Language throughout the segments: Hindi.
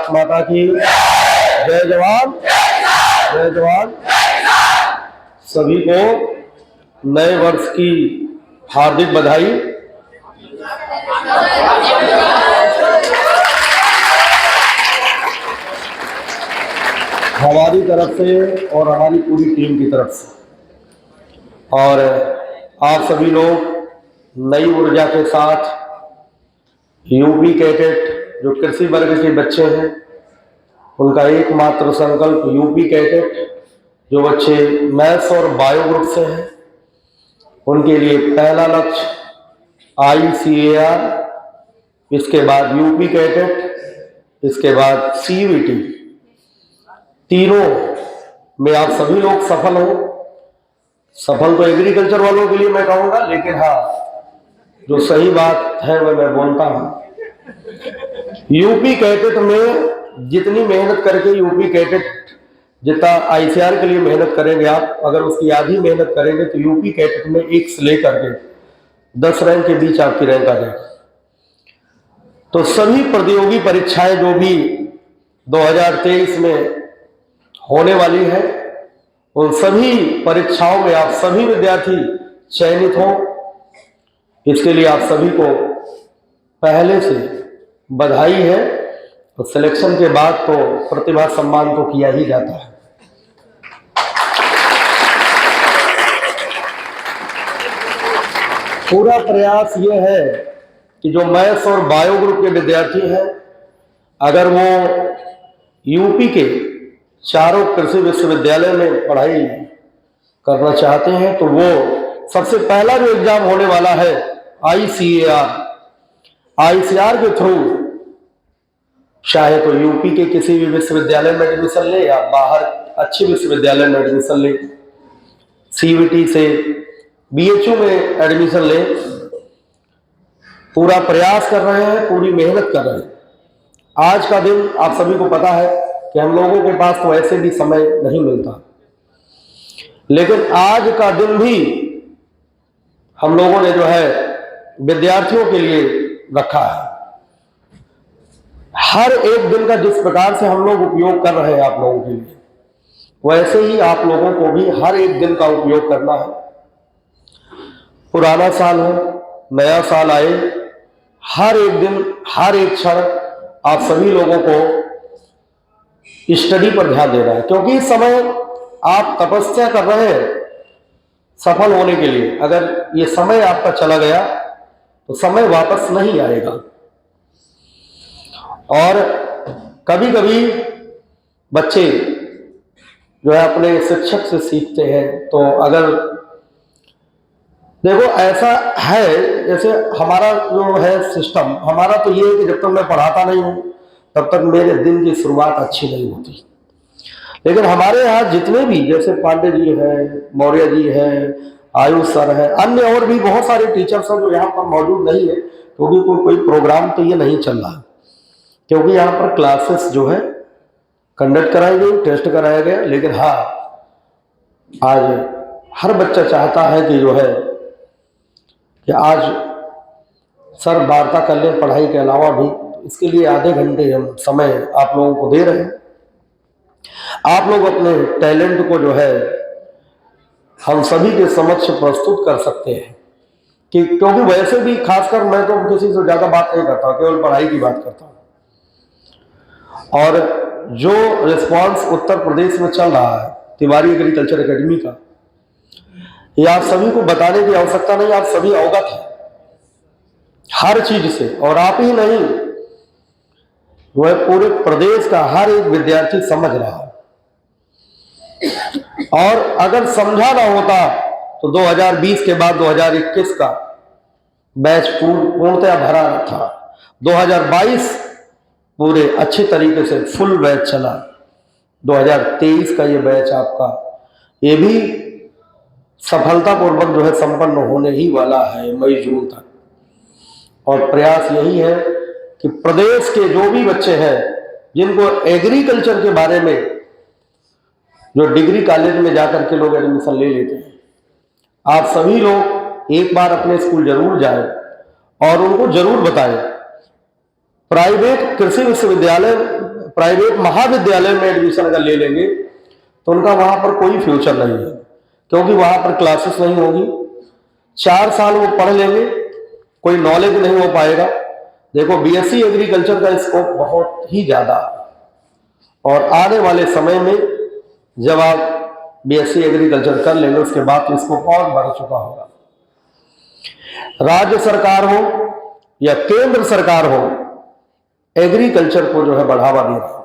भारत माता की जय जवान जय जवान। सभी को नए वर्ष की हार्दिक बधाई। हमारी तरफ से और हमारी पूरी टीम की तरफ से, और आप सभी लोग नई ऊर्जा के साथ यूपी कैडेट जो कृषि वर्ग के बच्चे हैं, उनका एकमात्र संकल्प यूपी कैडेट जो बच्चे मैथ्स और बायो ग्रुप से हैं, उनके लिए पहला लक्ष्य ICAR, इसके बाद यूपी कैडेट, इसके बाद CUET। तीनों में आप सभी लोग सफल हो। सफल तो एग्रीकल्चर वालों के लिए मैं कहूंगा, लेकिन हाँ, जो सही बात है वह मैं बोलता हूं। यूपी कैडेट में जितनी मेहनत करके यूपी कैडेट जितना ICAR के लिए मेहनत करेंगे आप, अगर उसकी आधी मेहनत करेंगे तो यूपी कैडेट में 1 से लेकर के 10 रैंक के बीच आपकी रैंक आ जाएगी। तो सभी प्रतियोगी परीक्षाएं जो भी 2023 में होने वाली है, उन सभी परीक्षाओं में आप सभी विद्यार्थी चयनित हो, इसके लिए आप सभी को पहले से बधाई है। तो सिलेक्शन के बाद तो प्रतिभा सम्मान तो किया ही जाता है। पूरा प्रयास ये है कि जो मैथ्स और बायो ग्रुप के विद्यार्थी हैं, अगर वो यूपी के चारों कृषि विश्वविद्यालय में पढ़ाई करना चाहते हैं, तो वो सबसे पहला जो एग्जाम होने वाला है ICAR के थ्रू, चाहे तो यूपी के किसी भी विश्वविद्यालय में एडमिशन ले या बाहर अच्छे विश्वविद्यालय में एडमिशन ले, CUET से BHU में एडमिशन ले, पूरा प्रयास कर रहे हैं, पूरी मेहनत कर रहे हैं। आज का दिन आप सभी को पता है कि हम लोगों के पास तो ऐसे भी समय नहीं मिलता, लेकिन आज का दिन भी हम लोगों ने जो है विद्यार्थियों के लिए रखा है। हर एक दिन का जिस प्रकार से हम लोग उपयोग कर रहे हैं आप लोगों के लिए, वैसे ही आप लोगों को भी हर एक दिन का उपयोग करना है। पुराना साल हो, नया साल आए, हर एक दिन, हर एक क्षण आप सभी लोगों को स्टडी पर ध्यान देना है, क्योंकि इस समय आप तपस्या कर रहे हैं सफल होने के लिए। अगर ये समय आपका चला गया तो समय वापस नहीं आएगा। और कभी कभी बच्चे जो है अपने शिक्षक से सीखते हैं। तो अगर देखो ऐसा है, जैसे हमारा जो है सिस्टम, हमारा तो ये है कि जब तक मैं पढ़ाता नहीं हूं तब तक मेरे दिन की शुरुआत अच्छी नहीं होती। लेकिन हमारे यहाँ जितने भी, जैसे पांडे जी हैं, मौर्य जी हैं, आयुष सर है, अन्य और भी बहुत सारे टीचर्स हैं जो यहाँ पर मौजूद नहीं है, क्योंकि कोई प्रोग्राम तो ये नहीं चल रहा, क्योंकि यहाँ पर क्लासेस जो है कंडक्ट कराई गई, टेस्ट कराया गया। लेकिन हाँ, आज हर बच्चा चाहता है कि जो है कि आज सर वार्ता कर लें पढ़ाई के अलावा भी। इसके लिए आधे घंटे हम समय आप लोगों को दे रहे हैं। आप लोग अपने टैलेंट को जो है हम सभी के समक्ष प्रस्तुत कर सकते हैं, कि क्योंकि वैसे भी खासकर मैं तो किसी से ज्यादा बात नहीं करता, केवल पढ़ाई की बात करता हूं। और जो रिस्पांस उत्तर प्रदेश में चल रहा है तिवारी एग्रीकल्चर एकेडमी का, ये आप सभी को बताने की आवश्यकता नहीं, आप सभी अवगत हैं हर चीज से। और आप ही नहीं, वह पूरे प्रदेश का हर एक विद्यार्थी समझ रहा है। और अगर समझा ना होता तो 2020 के बाद 2021 का बैच पूर्णतया भरा था। 2022 पूरे अच्छे तरीके से फुल बैच चला। 2023 का ये बैच आपका, ये भी सफलतापूर्वक जो है संपन्न होने ही वाला है मई जून तक। और प्रयास यही है कि प्रदेश के जो भी बच्चे हैं जिनको एग्रीकल्चर के बारे में जो डिग्री कॉलेज में जाकर के लोग एडमिशन ले लेते हैं, आप सभी लोग एक बार अपने स्कूल जरूर जाएं और उनको जरूर बताएं। प्राइवेट कृषि विश्वविद्यालय, प्राइवेट महाविद्यालय में एडमिशन अगर ले लेंगे तो उनका वहां पर कोई फ्यूचर नहीं है, क्योंकि वहां पर क्लासेस नहीं होगी। 4 साल वो पढ़ लेंगे, कोई नॉलेज नहीं हो पाएगा। देखो बीएससी एग्रीकल्चर का स्कोप बहुत ही ज्यादा है और आने वाले समय में जब आप बीएससी एग्रीकल्चर कर लेंगे उसके बाद तो स्कोप और बढ़ चुका होगा। राज्य सरकार हो या केंद्र सरकार हो, एग्रीकल्चर को जो है बढ़ावा दे रहा है।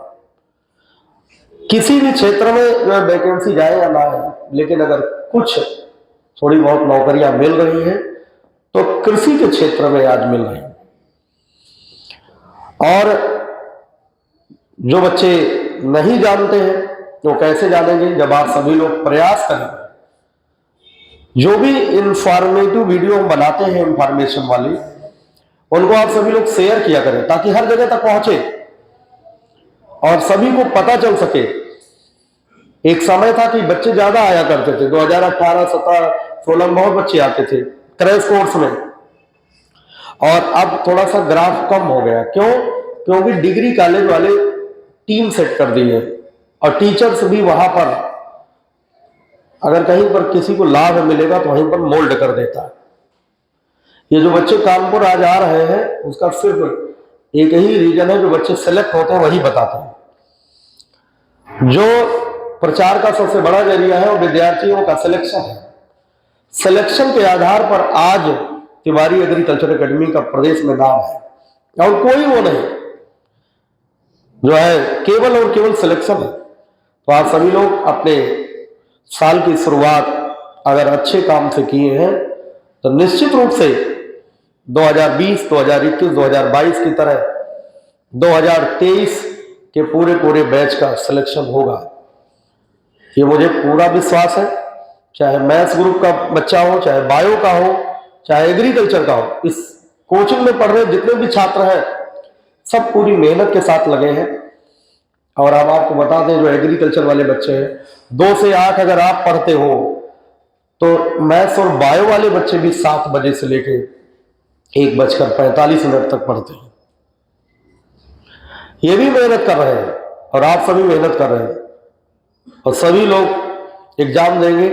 किसी भी क्षेत्र में जो है वैकेंसी जाए या ना आए, लेकिन अगर कुछ थोड़ी बहुत नौकरियां मिल रही हैं तो कृषि के क्षेत्र में आज मिल रही हैं। और जो बच्चे नहीं जानते हैं वो कैसे जानेंगे, जब आप सभी लोग प्रयास करेंगे। जो भी इंफॉर्मेटिव वीडियो हम बनाते हैं इंफॉर्मेशन वाली, उनको आप सभी लोग शेयर किया करें ताकि हर जगह तक पहुंचे और सभी को पता चल सके। एक समय था कि बच्चे ज्यादा आया करते थे, 2018, 17, 16 में बहुत बच्चे आते थे क्रैश कोर्स में, और अब थोड़ा सा ग्राफ कम हो गया। क्यों? क्योंकि डिग्री कॉलेज वाले टीम सेट कर दी है और टीचर्स भी वहां पर अगर कहीं पर किसी को लाभ मिलेगा तो वहीं पर मोल्ड कर देता है। ये जो बच्चे कानपुर आज आ रहे हैं उसका सिर्फ एक ही रीजन है, जो बच्चे सेलेक्ट होते हैं वही बताते हैं। जो प्रचार का सबसे बड़ा जरिया है वो विद्यार्थियों का सिलेक्शन है। सिलेक्शन के आधार पर आज तिवारी एग्रीकल्चर एकेडमी का प्रदेश में नाम है और कोई वो नहीं जो है, केवल और केवल सिलेक्शन है। तो आप सभी लोग अपने साल की शुरुआत अगर अच्छे काम से किए हैं तो निश्चित रूप से 2020, 2021, 2022 की तरह 2023 के पूरे बैच का सिलेक्शन होगा, ये मुझे पूरा विश्वास है। चाहे मैथ्स ग्रुप का बच्चा हो, चाहे बायो का हो, चाहे एग्रीकल्चर का हो, इस कोचिंग में पढ़ रहे जितने भी छात्र हैं सब पूरी मेहनत के साथ लगे हैं। और अब आपको बता दें, जो एग्रीकल्चर वाले बच्चे हैं 2 से 8 अगर आप पढ़ते हो तो मैथ्स और बायो वाले बच्चे भी 7 बजे से लेके 1:45 तक पढ़ते हैं। ये भी मेहनत कर रहे हैं और आप सभी मेहनत कर रहे हैं और सभी लोग एग्जाम देंगे।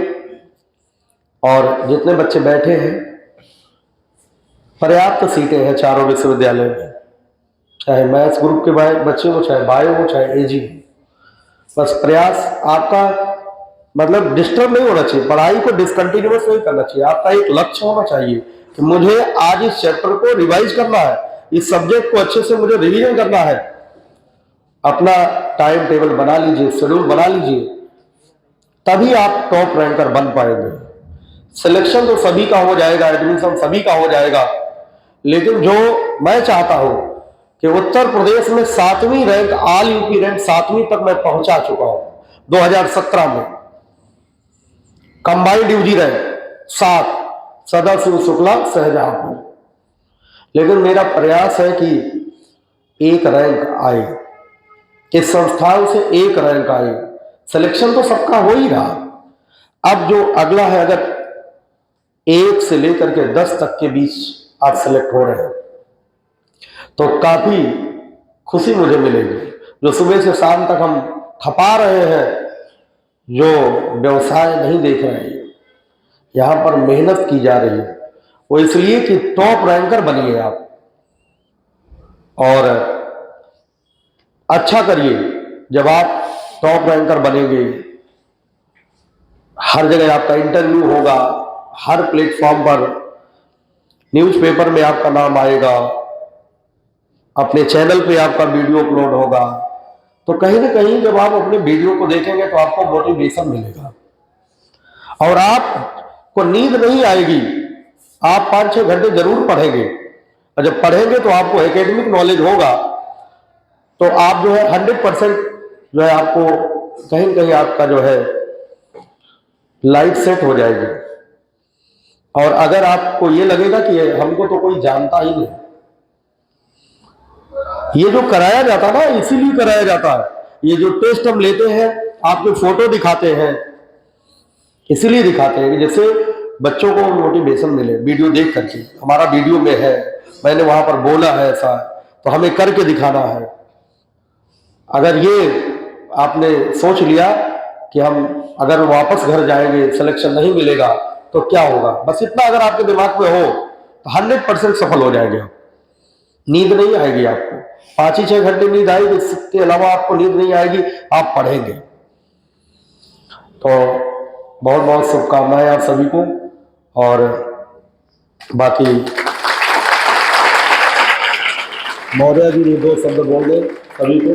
और जितने बच्चे बैठे हैं, पर्याप्त सीटें हैं चारों विश्वविद्यालय में, चाहे मैथ्स ग्रुप के बच्चे हो, चाहे बायो हो, चाहे एजी हो। बस प्रयास आपका मतलब डिस्टर्ब नहीं होना चाहिए, पढ़ाई को डिसकंटिन्यूअस नहीं करना चाहिए। आपका एक लक्ष्य होना चाहिए कि मुझे आज इस चैप्टर को रिवाइज करना है, इस सब्जेक्ट को अच्छे से मुझे रिवीजन करना है। अपना टाइम टेबल बना लीजिए, शेड्यूल बना लीजिए, तभी आप टॉप रैंकर बन पाएंगे। सिलेक्शन तो सभी का हो जाएगा, एडमिशन सभी का हो जाएगा, लेकिन जो मैं चाहता हूं कि उत्तर प्रदेश में 7वीं रैंक, ऑल यूपी रैंक 7वीं तक मैं पहुंचा चुका हूं 2017 में। Combined UG rank 7, Sadashiv Shukla Shahjahanpur. लेकिन मेरा प्रयास है कि एक रैंक आए, इस संस्थान से एक रैंक आए। सिलेक्शन तो सबका हो ही रहा, अब जो अगला है, अगर 1 से लेकर के 10 तक के बीच आप सिलेक्ट हो रहे हैं तो काफी खुशी मुझे मिलेगी। जो सुबह से शाम तक हम खपा रहे हैं, जो व्यवसाय नहीं देख रहे हैं, यहां पर मेहनत की जा रही है, वो इसलिए कि टॉप रैंकर बनिए आप और अच्छा करिए। जब आप टॉप रैंकर बनेंगे, हर जगह आपका इंटरव्यू होगा, हर प्लेटफॉर्म पर न्यूज़पेपर में आपका नाम आएगा, अपने चैनल पे आपका वीडियो अपलोड होगा, तो कहीं ना कहीं जब आप अपने वीडियो को देखेंगे तो आपको मोटिवेशन मिलेगा और आपको नींद नहीं आएगी। आप 5-6 घंटे जरूर पढ़ेंगे और जब पढ़ेंगे तो आपको एकेडमिक नॉलेज होगा, तो आप जो है 100% जो है आपको कहीं ना कहीं आपका जो है लाइफ सेट हो जाएगी। और अगर आपको ये लगेगा कि हमको तो कोई जानता ही नहीं, ये जो कराया जाता है ना, इसीलिए कराया जाता है। ये जो टेस्ट हम लेते हैं, आपको फोटो दिखाते हैं, इसीलिए दिखाते हैं कि जैसे बच्चों को मोटिवेशन मिले। वीडियो देख करके, हमारा वीडियो में है, मैंने वहां पर बोला है ऐसा, तो हमें करके दिखाना है। अगर ये आपने सोच लिया कि हम अगर वापस घर जाएंगे, सिलेक्शन नहीं मिलेगा तो क्या होगा, बस इतना अगर आपके दिमाग में हो तो 100% सफल हो जाएंगे। नींद नहीं आएगी आपको, 5 ही 6 घंटे नींद आएगी, इसके अलावा आपको नींद नहीं आएगी, आप पढ़ेंगे। तो बहुत बहुत शुभकामनाएं आप सभी को। और बाकी महोदय जी 2 शब्द बोल दें सभी को।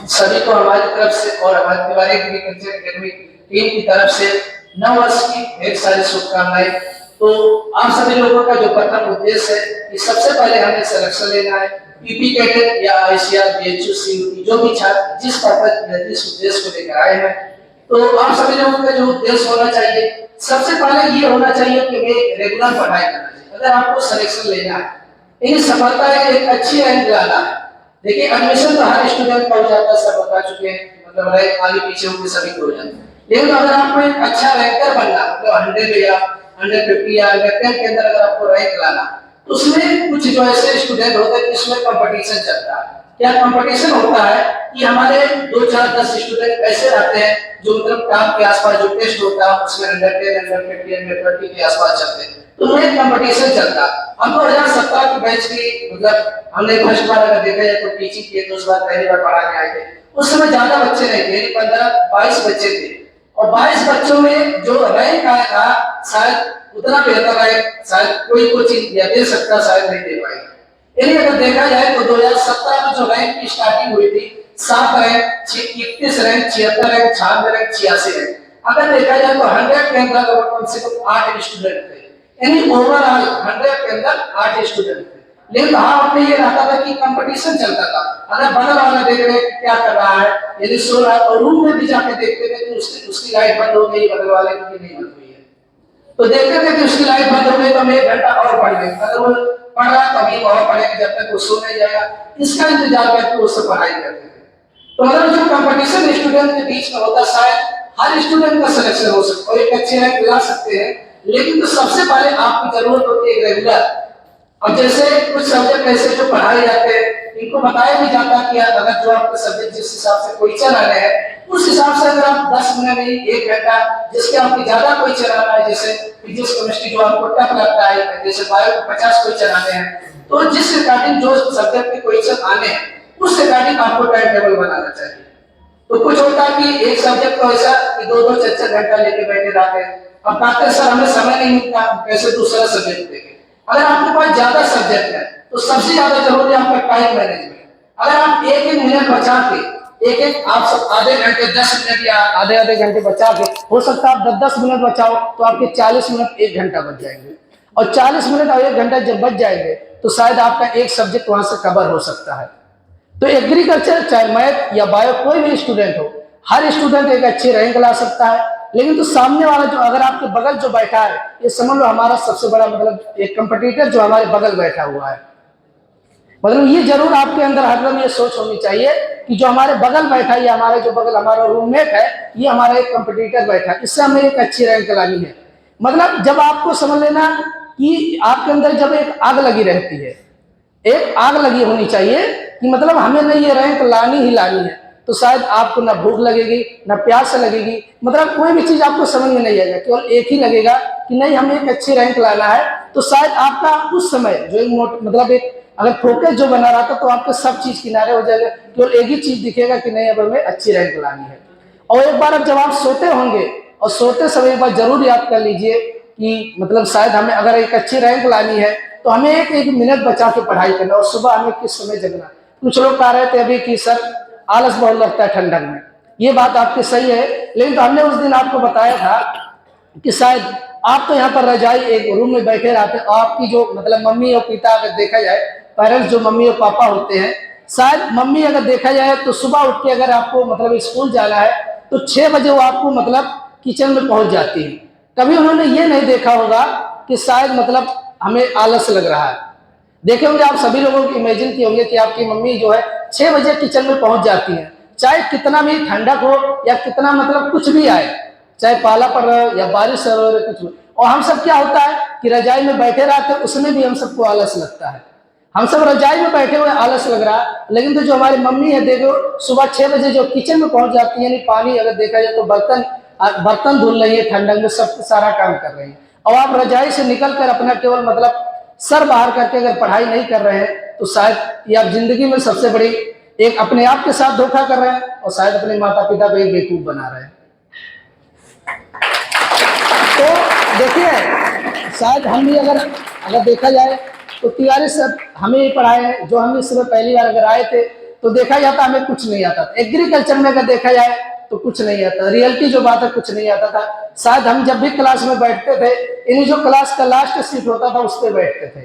सभी को हमारी तरफ से और हमारे तिवारी एग्रीकल्चर एकेडमी टीम की तरफ से नव वर्ष की ढेर सारी शुभकामनाएं। तो आप सभी लोगों का जो प्रथम उद्देश्य है कि सबसे पहले हमें सिलेक्शन लेना है, पीपी कैडेट या आईसीआर, बीएचयू, सीयूटी, जो भी छात्र जिस पर्पज जिस उद्देश्य को लेकर आए हैं, तो आप सभी लोगों का जो उद्देश्य होना चाहिए, सबसे पहले ये होना चाहिए कि हमें रेगुलर पढ़ाई करना चाहिए। अगर आपको सिलेक्शन लेना है, इन सफलता है एक अच्छी रैंक लाना है। देखिए एडमिशन तो हर स्टूडेंट का हो जाता है, सब बता चुके हैं, मतलब रैंक आगे पीछे होकर सभी को हो जाता है। लेकिन अगर आपको एक अच्छा रैंकर बनना, मतलब 100 या 150 या 110 के अंदर अगर आपको रैंक लाना, तो उसमें कुछ जो ऐसे स्टूडेंट होते हैं कि उसमें कंपटीशन चलता है। क्या कंपटीशन होता है कि हमारे 2, 4, 10 स्टूडेंट ऐसे रहते हैं जो मतलब टॉप के आसपास जो टेस्ट होता है उसमें 110, 150, 130 के आसपास चलते हैं, तो ये कंपटीशन चलता। हम 2017 की बैच की मतलब हमने फर्स्ट बार अगर देखा जाए तो टीचिंग किए, तो उस बार पहली बार पढ़ाने आए थे। उस समय ज्यादा बच्चे नहीं थे, 15-22 बच्चे थे, और 22 बच्चों में जो रैंक आया था शायद उतना बेहतर रैंक शायद कोई कोचिंग या दे सकता, शायद नहीं दे पाएगा। यानी अगर देखा जाए तो 2017 में जो रैंक की स्टार्टिंग हुई थी 7 rank, 31 rank, 76 rank, 96 rank, 86 rank. अगर देखा जाए तो 100 के अंदर कम से कम 8 स्टूडेंट थे, यानी ओवरऑल 100 के अंदर 8 स्टूडेंट थे। लेकिन वहां पे ये रहता था कि कंपटीशन चलता था। अगर बगल वाला देख रहे क्या कर रहा है, यदि सो रहा है, और रूम में भी जाके देखते थे कि उसकी लाइट बंद हो गई, बगल वाले की नहीं बंद हुई है, तो देखते थे कि उसकी लाइट बंद हो गई तो हम 1 घंटा और पढ़ लेंगे, अगर वो पढ़ रहा है तो अभी और पढ़ेंगे जब तक वो सो नहीं जाएगा, इसका इंतजार करके उससे पढ़ाई करते थे। तो मतलब जो कंपटीशन स्टूडेंट के बीच में होता, शायद हर स्टूडेंट का सिलेक्शन हो सकता है, एक अच्छे रैंक ला सकते हैं, लेकिन तो सबसे पहले आपकी जरूरत होती है रेगुलर। अब जैसे कुछ सब्जेक्ट ऐसे जो पढ़ाए जाते हैं, इनको बताया भी जाता है कि अगर जो आपके सब्जेक्ट जिस हिसाब से क्वेश्चन आ रहे हैं, उस हिसाब से अगर आप 10 मिनट में 1 घंटा जिसके आपकी ज्यादा क्वेश्चन आ रहा है, जैसे फिजिक्स केमिस्ट्री जो आपको टफ लगता है, जैसे बायो को 50 क्वेश्चन आने हैं, तो जिस रिगार्डिंग जो सब्जेक्ट के क्वेश्चन आने हैं उस रिगार्डिंग आपको टाइम टेबल बनाना चाहिए। तो कुछ होता है कि एक सब्जेक्ट को ऐसा कि 2-2, 4-4 घंटा लेके बैठे रहते हैं, अब कहते हैं सर हमें समय नहीं मिलता, कैसे दूसरा सब्जेक्ट देखें। अगर आपके पास ज्यादा सब्जेक्ट है तो सबसे ज्यादा जरूरी है आपका टाइम मैनेजमेंट। अगर आप 1-1 मिनट बचा के, एक आप सब आधे घंटे 10 मिनट या आधे घंटे बचा के, हो सकता है आप 10-10 मिनट बचाओ तो आपके 40 मिनट 1 घंटा बच जाएंगे, और 40 मिनट और 1 घंटा जब बच जाएंगे तो शायद आपका एक सब्जेक्ट वहां से कवर हो सकता है। तो एग्रीकल्चर चाहे मैथ या बायो कोई भी स्टूडेंट हो, हर स्टूडेंट एक अच्छी रैंक ला सकता है। लेकिन तो सामने वाला जो अगर आपके बगल जो बैठा है, ये समझ लो हमारा सबसे बड़ा मतलब एक कंपटीटर जो हमारे बगल बैठा हुआ है। मतलब ये जरूर आपके अंदर हरदम ये सोच होनी चाहिए कि जो हमारे बगल बैठा है, हमारे जो बगल हमारा रूममेट है, ये हमारा एक कंपटीटर बैठा है, इससे हमें एक अच्छी रैंक लानी है। मतलब जब आपको समझ लेना कि आपके अंदर जब एक आग लगी रहती है, एक आग लगी होनी चाहिए कि मतलब हमें नहीं ये रैंक लानी ही लानी है, तो शायद आपको ना भूख लगेगी ना प्यास लगेगी, मतलब कोई भी चीज आपको समझ में नहीं आएगा, केवल एक ही लगेगा कि नहीं हमें एक अच्छी रैंक लाना है। तो शायद आपका उस समय जो एक मतलब एक अगर फोकस जो बना रहा था तो आपके सब चीज किनारे हो जाएगा, केवल एक ही चीज दिखेगा कि नहीं अब हमें अच्छी रैंक लानी है। और एक बार अब जब आप सोते होंगे और सोते समय एक बार जरूर याद कर लीजिए कि मतलब शायद हमें अगर एक अच्छी रैंक लानी है तो हमें 1-1 मिनट बचा के पढ़ाई करना, और सुबह हमें किस समय जगना। कुछ लोग कह रहे थे अभी कि सर आलस बहुत लगता है ठंडक में, ये बात आपकी सही है, लेकिन तो हमने उस दिन आपको बताया था कि शायद आप तो यहाँ पर रजाई एक रूम में बैठे रहते हैं, आपकी जो मतलब मम्मी और पिता अगर देखा जाए, पेरेंट्स जो मम्मी और पापा होते हैं, शायद मम्मी अगर देखा जाए तो सुबह उठ के अगर आपको मतलब स्कूल जाना है तो 6 बजे वो आपको मतलब किचन में पहुंच जाती है। कभी उन्होंने ये नहीं देखा होगा कि शायद मतलब हमें आलस लग रहा है। देखे होंगे आप सभी लोगों को, इमेजिन किए होंगे कि आपकी मम्मी जो है 6 बजे किचन में पहुंच जाती है, चाहे कितना भी ठंडक हो या कितना मतलब कुछ भी आए, चाहे पाला पड़ रहा हो या बारिश हो रही कुछ भी, और हम सब क्या होता है कि रजाई में बैठे रहते हैं, उसमें भी हम सबको आलस लगता है। हम सब रजाई में बैठे हुए आलस लग रहा है, लेकिन तो जो हमारी मम्मी है देखो सुबह 6 बजे जो किचन में पहुंच जाती है, यानी पानी अगर देखा जाए तो बर्तन धुल रही है, ठंडक में सब सारा काम कर रही है। और आप रजाई से निकल कर अपना केवल मतलब सर बाहर करके अगर पढ़ाई नहीं कर रहे हैं तो शायद ये आप जिंदगी में सबसे बड़ी एक अपने आप के साथ धोखा कर रहे हैं और शायद अपने माता पिता को एक बेवकूफ बना रहे हैं। तो देखिए शायद हम भी अगर देखा जाए तो तिवारी सर हमें ही पढ़ाए हैं, जो हम इस समय पहली बार अगर आए थे तो देखा जाता हमें कुछ नहीं आता था। एग्रीकल्चर में अगर देखा जाए तो कुछ नहीं आता, रियलिटी जो बात है कुछ नहीं आता था। शायद हम जब भी क्लास में बैठते थे, इन जो क्लास का लास्ट सीट होता था उस पर बैठते थे।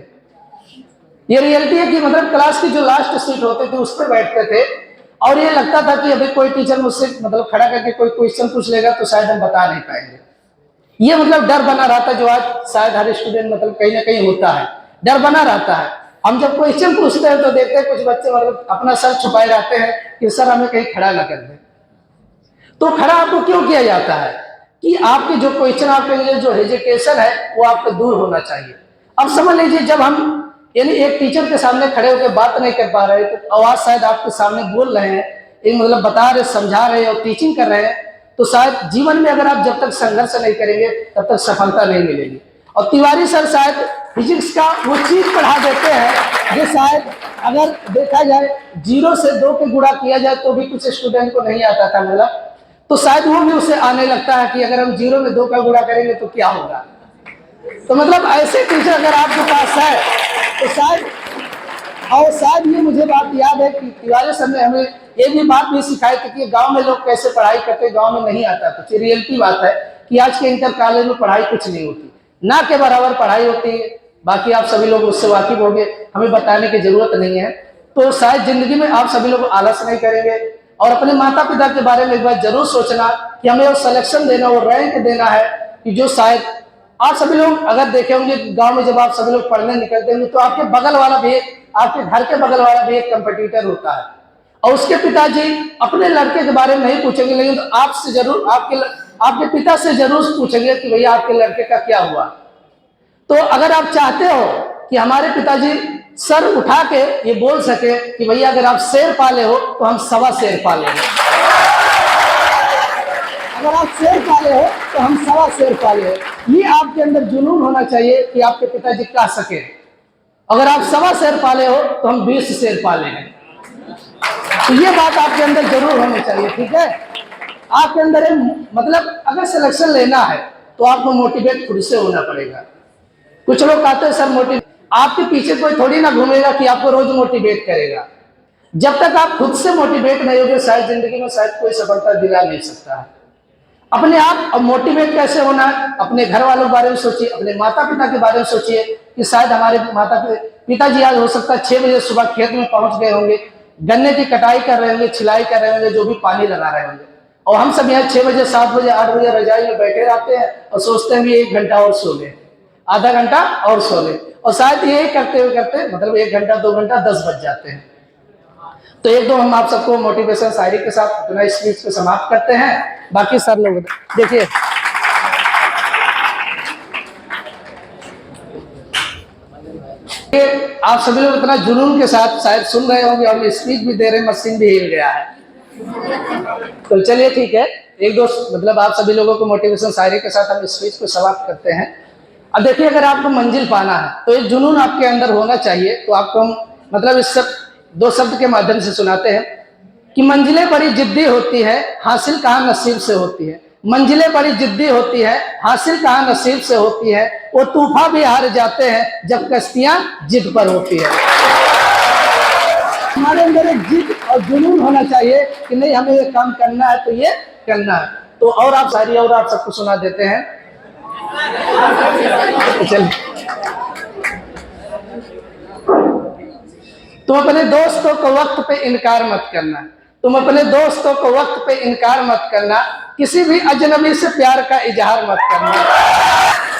ये रियलिटी है कि मतलब क्लास की जो लास्ट सीट होते थे उस पर बैठते थे और ये लगता था कि अभी कोई टीचर मुझसे मतलब खड़ा करके कोई क्वेश्चन पूछ लेगा तो शायद हम बता नहीं पाएंगे। ये मतलब डर बना रहता जो आज शायद हर स्टूडेंट मतलब कहीं ना कहीं होता है, डर बना रहता है। हम जब क्वेश्चन पूछते हैं तो देखते हैं कुछ बच्चे मतलब अपना सर छुपाए रहते हैं कि सर हमें कहीं खड़ा ना कर दे। तो खड़ा आपको क्यों किया जाता है कि आपके जो क्वेश्चन, आपके लिए जो हेजिटेशन है वो आपको दूर होना चाहिए। अब समझ लीजिए जब हम यानी एक टीचर के सामने खड़े होकर बात नहीं कर पा रहे तो आवाज शायद आपके सामने बोल रहे हैं, एक मतलब बता रहे, समझा रहे और टीचिंग कर रहे हैं, तो शायद जीवन में अगर आप जब तक संघर्ष नहीं करेंगे तब तक सफलता नहीं मिलेगी। और तिवारी सर शायद फिजिक्स का वो चीज पढ़ा देते हैं जो शायद अगर देखा जाए 0 से 2 के गुणा किया जाए तो भी कुछ स्टूडेंट को नहीं आता था मतलब, तो शायद वो भी उसे आने लगता है कि अगर हम 0 में 2 का गुणा करेंगे तो क्या होगा। तो मतलब ऐसे टीचर अगर आपके पास है तो शायद ये मुझे बात याद है कि तिवारी सर ने हमें ये भी बात भी सिखाई थी कि गांव में लोग कैसे पढ़ाई करते, गांव में नहीं आता कुछ। रियलिटी बात है कि आज के इंटर कॉलेज में पढ़ाई कुछ नहीं होती, ना के बराबर पढ़ाई होती है। बाकी आप सभी लोग उससे वाकिफ होंगे, हमें बताने की जरूरत नहीं है। तो शायद जिंदगी में आप सभी लोग आलस नहीं करेंगे और अपने माता पिता के बारे में एक बार जरूर सोचना कि हमें वो सिलेक्शन देना, वो रैंक देना है कि जो शायद आप सभी लोग अगर देखे होंगे गांव में जब आप सभी लोग पढ़ने निकलते होंगे तो आपके बगल वाला भी आपके घर के बगल वाला भी एक कंपटीटर होता है और उसके पिताजी अपने लड़के के बारे में नहीं पूछेंगे, लेकिन तो आपसे जरूर आपके पिता से जरूर पूछेंगे कि भैया आपके लड़के का क्या हुआ। तो अगर आप चाहते हो कि हमारे पिताजी सर उठा के ये बोल सके कि भैया अगर आप शेर पाले हो तो हम 1.25 शेर पाले हैं, अगर आप शेर पाले हो तो हम 1.25 शेर पाले हैं, ये आपके अंदर जुनून होना चाहिए कि आपके पिताजी कह सके अगर आप 1.25 शेर पाले हो तो हम 20 शेर पाले हैं। तो ये बात आपके अंदर जरूर होनी चाहिए, ठीक है। आपके अंदर मतलब अगर सिलेक्शन लेना है तो आपको मोटिवेट खुद से होना पड़ेगा। कुछ लोग कहते हैं सर मोटिवेट, आपके पीछे कोई थोड़ी ना घूमेगा कि आपको रोज मोटिवेट करेगा। जब तक आप खुद से मोटिवेट नहीं होगे शायद जिंदगी में शायद कोई सफलता दिला नहीं सकता है। अपने आप अब मोटिवेट कैसे होना है, अपने घर वालों के बारे में सोचिए, अपने माता पिता के बारे में सोचिए कि शायद हमारे पिताजी आज हो सकता है 6 बजे सुबह खेत में पहुंच गए होंगे, गन्ने की कटाई कर रहे होंगे, छिलाई कर रहे होंगे, जो भी पानी लगा रहे होंगे, और हम सब यहाँ 6 बजे 7 बजे 8 बजे रजाई में बैठे रहते हैं और सोचते हैं कि 1 घंटा और सो ले, आधा घंटा और सो ले, और शायद यही करते हुए करते मतलब 1 घंटा 2 घंटा 10 बज जाते हैं। तो एक दो हम आप सबको मोटिवेशन शायरी के साथ अपना स्पीच को समाप्त करते हैं। बाकी सर लोग देखिए आप सभी लोग इतना जुनून के साथ शायद सुन रहे होंगे और स्पीच भी दे रहे, मशीन भी हिल गया है। तो चलिए ठीक है, एक दो मतलब आप सभी लोगों को मोटिवेशन शायरी के साथ हम स्पीच को समाप्त करते हैं। अब देखिए अगर आपको मंजिल पाना है तो एक जुनून आपके अंदर होना चाहिए। तो आपको हम मतलब इस सब 2 शब्द के माध्यम से सुनाते हैं कि मंजिलें बड़ी जिद्दी होती है, हासिल कहाँ नसीब से होती है। मंजिलें बड़ी जिद्दी होती है, हासिल कहाँ नसीब से होती है, वो तूफा भी हार जाते हैं जब कश्तियां जिद पर होती है। हमारे अंदर एक जिद और जुनून होना चाहिए कि नहीं हमें ये काम करना है तो ये करना है। तो और आप सारी और आप सबको सुना देते हैं। चलिए, तुम अपने दोस्तों को वक्त पे इनकार मत करना, तुम अपने दोस्तों को वक्त पे इनकार मत करना, किसी भी अजनबी से प्यार का इजहार मत करना।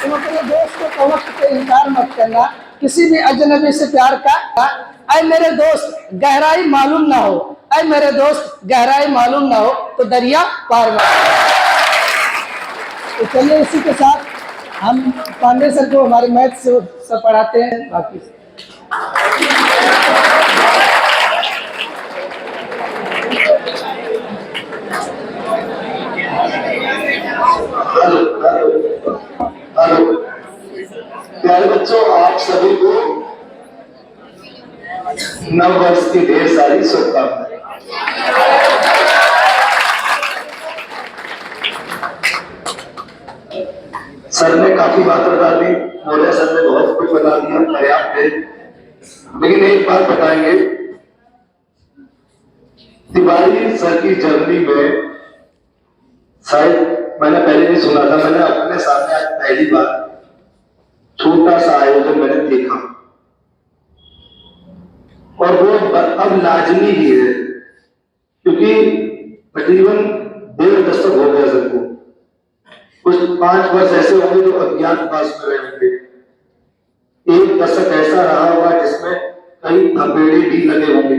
तुम अपने दोस्तों को वक्त पे इनकार मत करना, किसी भी अजनबी से प्यार का। ऐ मेरे दोस्त गहराई मालूम ना हो, ऐ मेरे दोस्त गहराई मालूम ना हो तो दरिया पार मत। तो चलिए इसी के साथ हम पांडे सर को हमारे मैथ से सब पढ़ाते हैं बाकी हेलो प्यारे बच्चों, आप सभी को नव वर्ष की ढेर सारी शुभकामनाएं। सर ने काफी बात बता दी, मौर्य सर ने बहुत कुछ बता दिया, पर्याप्त है। लेकिन एक बात बताएंगे, तिवारी सर की जर्नी में शायद मैंने पहले नहीं सुना था, मैंने अपने सामने आज पहली बार छोटा सा आयोजन मैंने देखा, और वो अब लाजमी भी है, क्योंकि तकरीबन 1.5 दशक हो गया सबको। कुछ 5 वर्ष ऐसे होंगे जो अज्ञातवास में रहेंगे, 1 दशक ऐसा रहा होगा जिसमें कई थपेड़े भी लगे होंगे।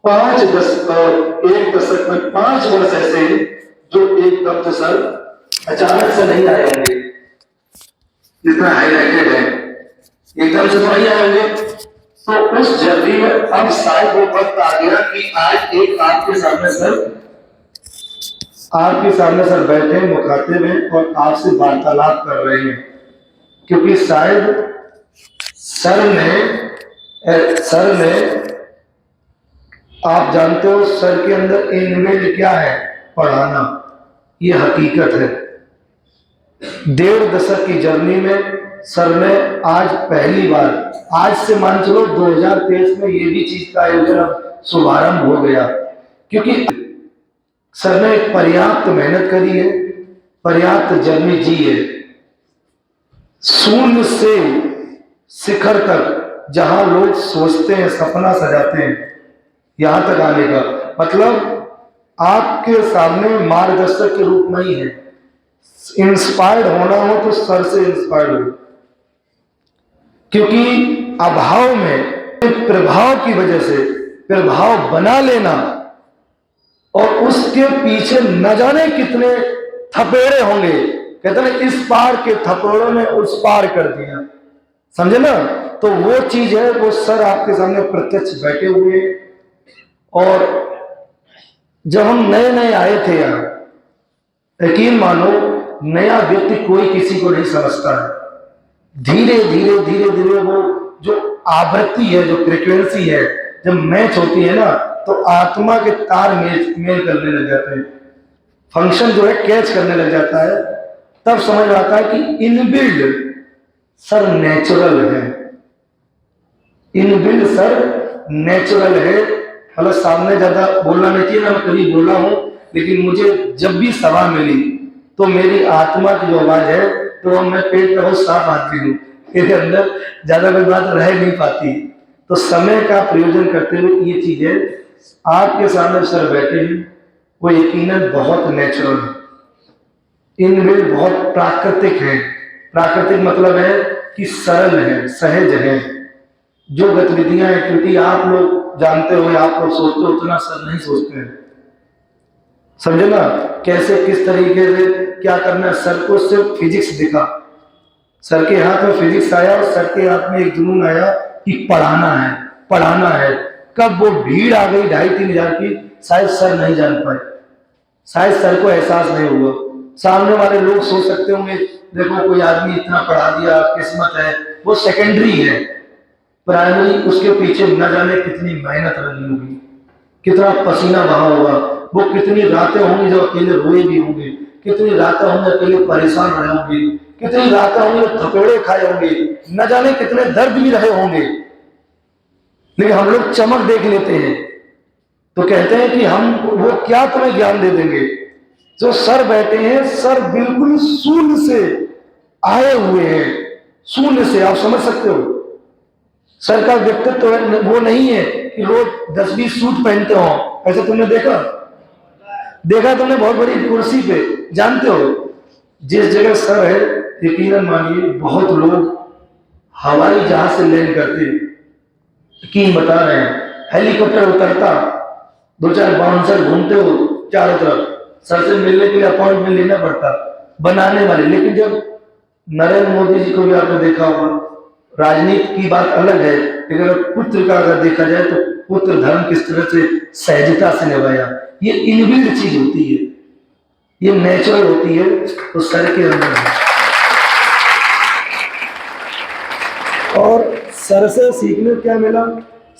5 दशक और 1 दशक में 5 वर्ष ऐसे हैं जो एकदम से सर अचानक से नहीं आए होंगे, जितना हाईलाइटेड है एकदम से तो नहीं आए होंगे। तो उस जर्नी में अब शायद वो वक्त आ गया कि आज एक आपके सामने सर बैठे मुखातिब हैं और आपसे वार्तालाप कर रहे हैं, क्योंकि शायद सर ने आप जानते हो सर के अंदर इनबिल्ट क्या है, पढ़ाना। ये हकीकत है। 1.5 दशक की जर्नी में सर ने आज पहली बार, आज से मान चलो 2023 में ये भी चीज का आयोजन शुभारंभ हो गया, क्योंकि सर ने एक पर्याप्त मेहनत करी है, पर्याप्त जर्नी जी है, शून्य से शिखर तक, जहां लोग सोचते हैं, सपना सजाते हैं, यहां तक आने का मतलब आपके सामने मार्गदर्शक के रूप में ही है। इंस्पायर्ड होना हो तो सर से इंस्पायर्ड हो, क्योंकि अभाव में प्रभाव की वजह से प्रभाव बना लेना और उसके पीछे न जाने कितने थपेड़े होंगे। कहते हैं इस पार के थपेड़ों ने उस पार कर दिया, समझे ना। तो वो चीज है, वो सर आपके सामने प्रत्यक्ष बैठे हुए। और जब हम नए नए आए थे यहाँ, यकीन मानो नया व्यक्ति कोई किसी को नहीं समझता है। धीरे धीरे धीरे धीरे वो जो आवृत्ति है, जो फ्रिक्वेंसी है, जब मैच होती है ना, तो आत्मा के तार मेल करने लग जाते हैं, फंक्शन जो है कैच करने लग जाता है। तब समझ आता है कि इनबिल्ड सर नेचुरल है, इनबिल्ड सर नेचुरल है। मतलब सामने ज्यादा बोलना नहीं चाहिए ना, मैं कभी बोला हूं, लेकिन मुझे जब भी सभा मिली तो मेरी आत्मा की जो आवाज है, तो मैं पेट में बहुत साफ आती हूँ, मेरे अंदर ज्यादा कोई बात रह नहीं पाती। तो समय का प्रयोजन करते हुए ये चीज है, आपके सामने सर बैठे हैं, वो यकीनन बहुत नेचुरल है, इनबिल्ड बहुत प्राकृतिक है। प्राकृतिक मतलब है कि सरल है, सहज है। जो गतिविधियां हैं, क्योंकि आप लोग जानते हो, आप लोग सोचते हो, उतना सर नहीं सोचते हैं, समझे ना। कैसे किस तरीके से क्या करना है, सर को सिर्फ फिजिक्स दिखा, सर के हाथ में फिजिक्स आया और सर के हाथ में एक जुनून आया कि पढ़ाना है, पढ़ाना है। कब वो भीड़ आ गई 2,5-3 हजार की, शायद सर नहीं जान पाए, शायद सर को एहसास नहीं हुआ। सामने वाले लोग सोच सकते होंगे, देखो कोई आदमी इतना पढ़ा दिया, किस्मत है, वो सेकेंडरी है। प्राइमरी उसके पीछे न जाने कितनी मेहनत लगी होगी, कितना पसीना बहा होगा, वो कितनी रातें होंगी जो अकेले रोए भी होंगे, कितनी रातें होंगे अकेले परेशान रहे होंगे, कितनी रातें होंगे थपेड़े खाए होंगे, न जाने कितने दर्द भी रहे होंगे। लेकिन हम लोग चमक देख लेते हैं तो कहते हैं कि हम वो क्या तुम्हें ज्ञान दे देंगे। जो सर बैठे हैं, सर बिल्कुल शून्य से आए हुए हैं, शून्य से। आप समझ सकते हो, सर का व्यक्तित्व वो नहीं है कि रोज 10-20 सूट पहनते हो, ऐसा तुमने देखा तुमने बहुत बड़ी कुर्सी पे, जानते हो जिस जगह सर है, यकीनन मानिए बहुत लोग हवाई जहाज से लैंड करते, यकीन बता रहे हैं, हेलीकॉप्टर उतरता, 2-4 बाउंसर घूमते हो चारों तरफ, सर से मिलने के लिए अपॉइंटमेंट लेना पड़ता, बनाने वाले। लेकिन जब नरेंद्र मोदी जी को भी आपने देखा होगा, राजनीति की बात अलग है, लेकिन अगर पुत्र का अगर देखा जाए तो पुत्र धर्म किस तरह से सहजता से निभाया, ये इनबिल्ट चीज होती है, ये नेचुरल होती है, तो सर के अंदर है। और सर से सीखने क्या मिला?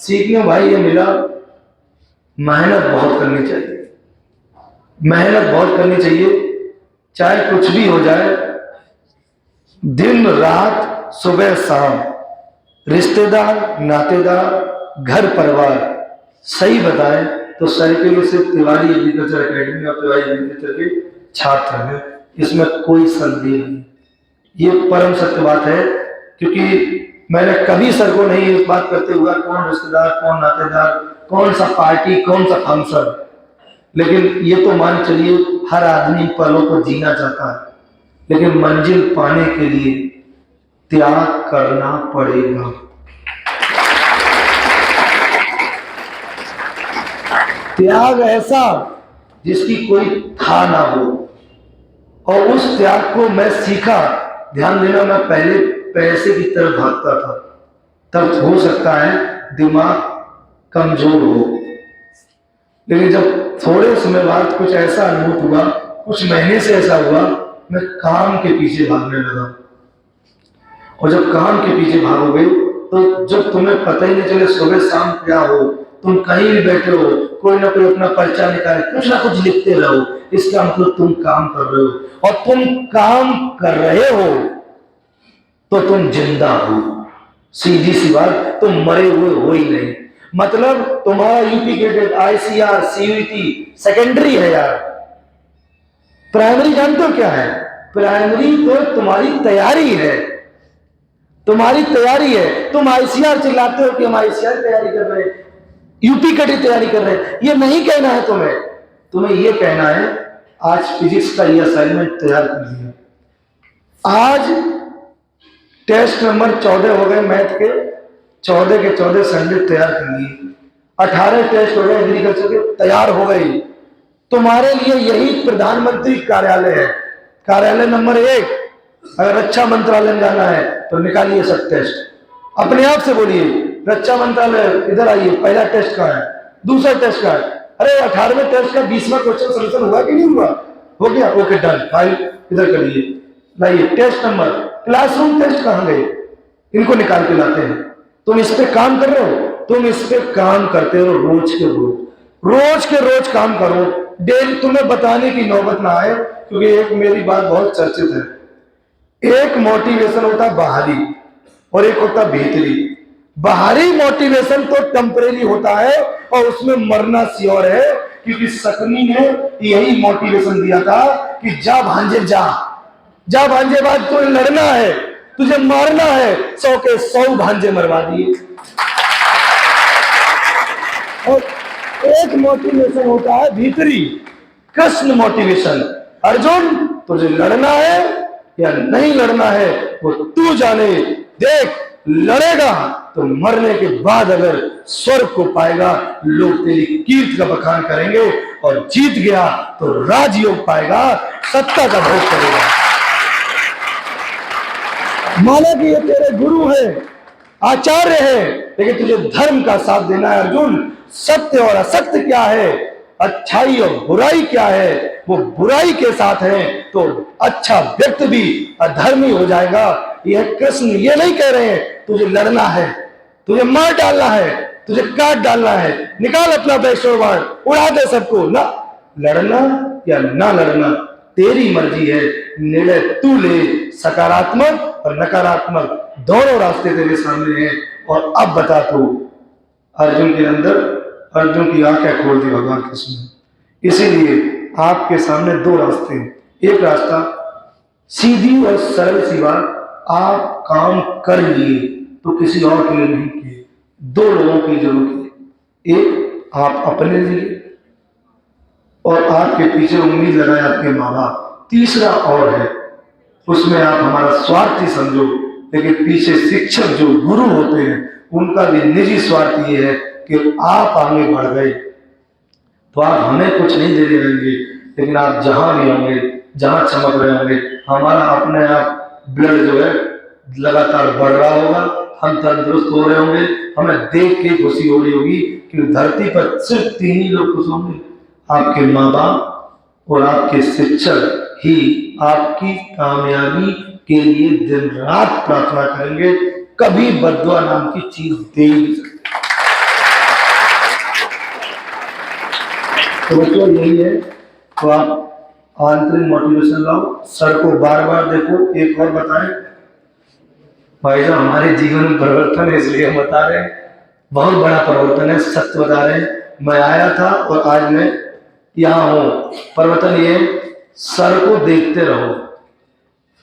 सीखने भाई ये मिला, मेहनत बहुत करनी चाहिए, मेहनत बहुत करनी चाहिए, चाहे कुछ भी हो जाए, दिन रात सुबह शाम, रिश्तेदार नातेदार घर परिवार, सही बताएं तो सर्किल से तिवारी एग्रीकल्चर एकेडमी और तिवारी एग्रीकल्चर के छात्र हैं, इसमें कोई संदेह नहीं, ये परम सत्य बात है। क्योंकि मैंने कभी सर को नहीं इस बात करते हुआ कौन रिश्तेदार, कौन नातेदार, कौन सा पार्टी, कौन सा फंक्शन, लेकिन ये तो मान चलिए हर आदमी पलों को जीना चाहता है, लेकिन मंजिल पाने के लिए त्याग करना पड़ेगा। त्याग ऐसा जिसकी कोई था ना हो, और उस त्याग को मैं सीखा। ध्यान देना, मैं पहले पैसे की तरफ भागता था, तब हो सकता है दिमाग कमजोर हो, लेकिन जब थोड़े समय बाद कुछ ऐसा अनुभव हुआ, कुछ महीने से ऐसा हुआ, मैं काम के पीछे भागने लगा। और जब काम के पीछे भागोगे तो जब तुम्हें पता ही नहीं चले सुबह शाम क्या हो, तुम कहीं भी बैठे हो, कोई ना कोई अपना पर्चा निकाले, कुछ ना कुछ लिखते रहो, इसका मतलब तुम काम कर रहे हो, और तुम काम कर रहे हो तो तुम जिंदा हो। सीधी सी बात, तुम मरे हुए हो ही नहीं। मतलब तुम्हारा UP gated, ICR, CUET secondary है यार, प्राइमरी जानते हो क्या है? प्राइमरी तो तुम्हारी तैयारी है, तुम्हारी तैयारी है। तुम आईसीआर चिल्लाते हो कि हम आईसीआर तैयारी कर रहे हैं, यूपी की तैयारी कर रहे हैं, ये नहीं कहना है तुम्हें, तुम्हें ये कहना है आज फिजिक्स का ये असाइनमेंट तैयार कर लिया, आज टेस्ट नंबर 14 हो गए मैथ के, 14 के 14 संडे तैयार कर लिए, 18 टेस्ट हो गए एग्रीकल्चर के, तैयार हो गए। तुम्हारे लिए यही प्रधानमंत्री कार्यालय है, कार्यालय नंबर 1। अगर रक्षा मंत्रालय में जाना है तो निकालिए सब टेस्ट, अपने आप से बोलिए रक्षा मंत्रालय इधर आइए, पहला टेस्ट का है, दूसरा टेस्ट का है, अरे 18वें टेस्ट का 20वां क्वेश्चन सोल्यूशन हुआ कि नहीं हुआ? हो गया, ओके डन, फाइल इधर करिए, लाइए टेस्ट नंबर। क्लासरूम टेस्ट कहां गए? इनको निकाल के लाते हैं। तुम इस पे काम कर रहे हो, तुम इस पे काम करते हो रोज के रोज, रोज के रोज काम करो, डेली। तुम्हें बताने की नौबत ना आए, क्योंकि एक मेरी बात बहुत चर्चित है, एक मोटिवेशन होता है बाहरी और एक होता है भीतरी। बाहरी मोटिवेशन तो टेम्परेरी होता है और उसमें मरना श्योर है, क्योंकि सकनी ने यही मोटिवेशन दिया था कि जा भांजे जा, जा भांजे, बाद तुझे लड़ना है, तुझे मारना है, 100 के 100 भांजे मरवा दिए। और एक मोटिवेशन होता है भीतरी, कृष्ण मोटिवेशन, अर्जुन तुझे लड़ना है या नहीं लड़ना है वो तू जाने, देख लड़ेगा तो मरने के बाद अगर स्वर्ग को पाएगा, लोग तेरी कीर्ति का बखान करेंगे, और जीत गया तो राजयोग पाएगा, सत्ता का भोग करेगा। माना कि ये तेरे गुरु है, आचार्य है, लेकिन तुझे धर्म का साथ देना है अर्जुन। सत्य और असत्य क्या है, अच्छाई और बुराई क्या है, वो बुराई के साथ है तो अच्छा व्यक्ति भी अधर्मी हो जाएगा। यह कृष्ण ये नहीं कह रहे हैं तुझे लड़ना है, तुझे मार डालना है, तुझे काट डालना है, निकाल अपना वैष्णव बाण, उड़ा दे सबको। ना, लड़ना या ना लड़ना तेरी मर्जी है, निर्णय तू ले। सकारात्मक और नकारात्मक दोनों रास्ते तेरे सामने हैं। और अब बता तू, अर्जुन के अंदर, अर्जुन की आंखें खोल दी भगवान कृष्ण ने। इसीलिए आपके सामने दो रास्ते हैं, एक रास्ता सीधी और सरल सी बात, आप काम कर लिए तो किसी और के लिए नहीं किए, दो लोगों की जरूरत है, एक आप अपने लिए और आपके पीछे उम्मीद लगाए आपके माँ बाप, तीसरा और है, उसमें आप हमारा स्वार्थ ही समझो, लेकिन पीछे शिक्षक जो गुरु होते हैं उनका भी निजी स्वार्थ ये है कि आप आगे बढ़ गए तो आप हमें कुछ नहीं दे रहेंगे, लेकिन आप जहां भी होंगे जहाँ चमक रहे होंगे, हमारा अपने आप ब्लड जो है लगातार बढ़ रहा होगा, हम तंदुरुस्त हो रहे होंगे, हमें देख के खुशी हो रही होगी कि धरती पर सिर्फ 3 ही लोग खुश होंगे, आपके माँ बाप और आपके शिक्षक ही आपकी कामयाबी के लिए दिन रात प्रार्थना करेंगे, कभी बद्दुआ नाम की चीज दे ही नहीं सकते। तो बच्चों यही है, तो आप आंतरिक मोटिवेशन लाओ, सर को बार बार देखो। एक और बताएं भाई साहब, हमारे जीवन में परिवर्तन है इसलिए हम बता रहे हैं, बहुत बड़ा परिवर्तन है, सत्य बता रहे हैं। मैं आया था और आज मैं यहाँ हूँ। परिवर्तन ये, सर को देखते रहो,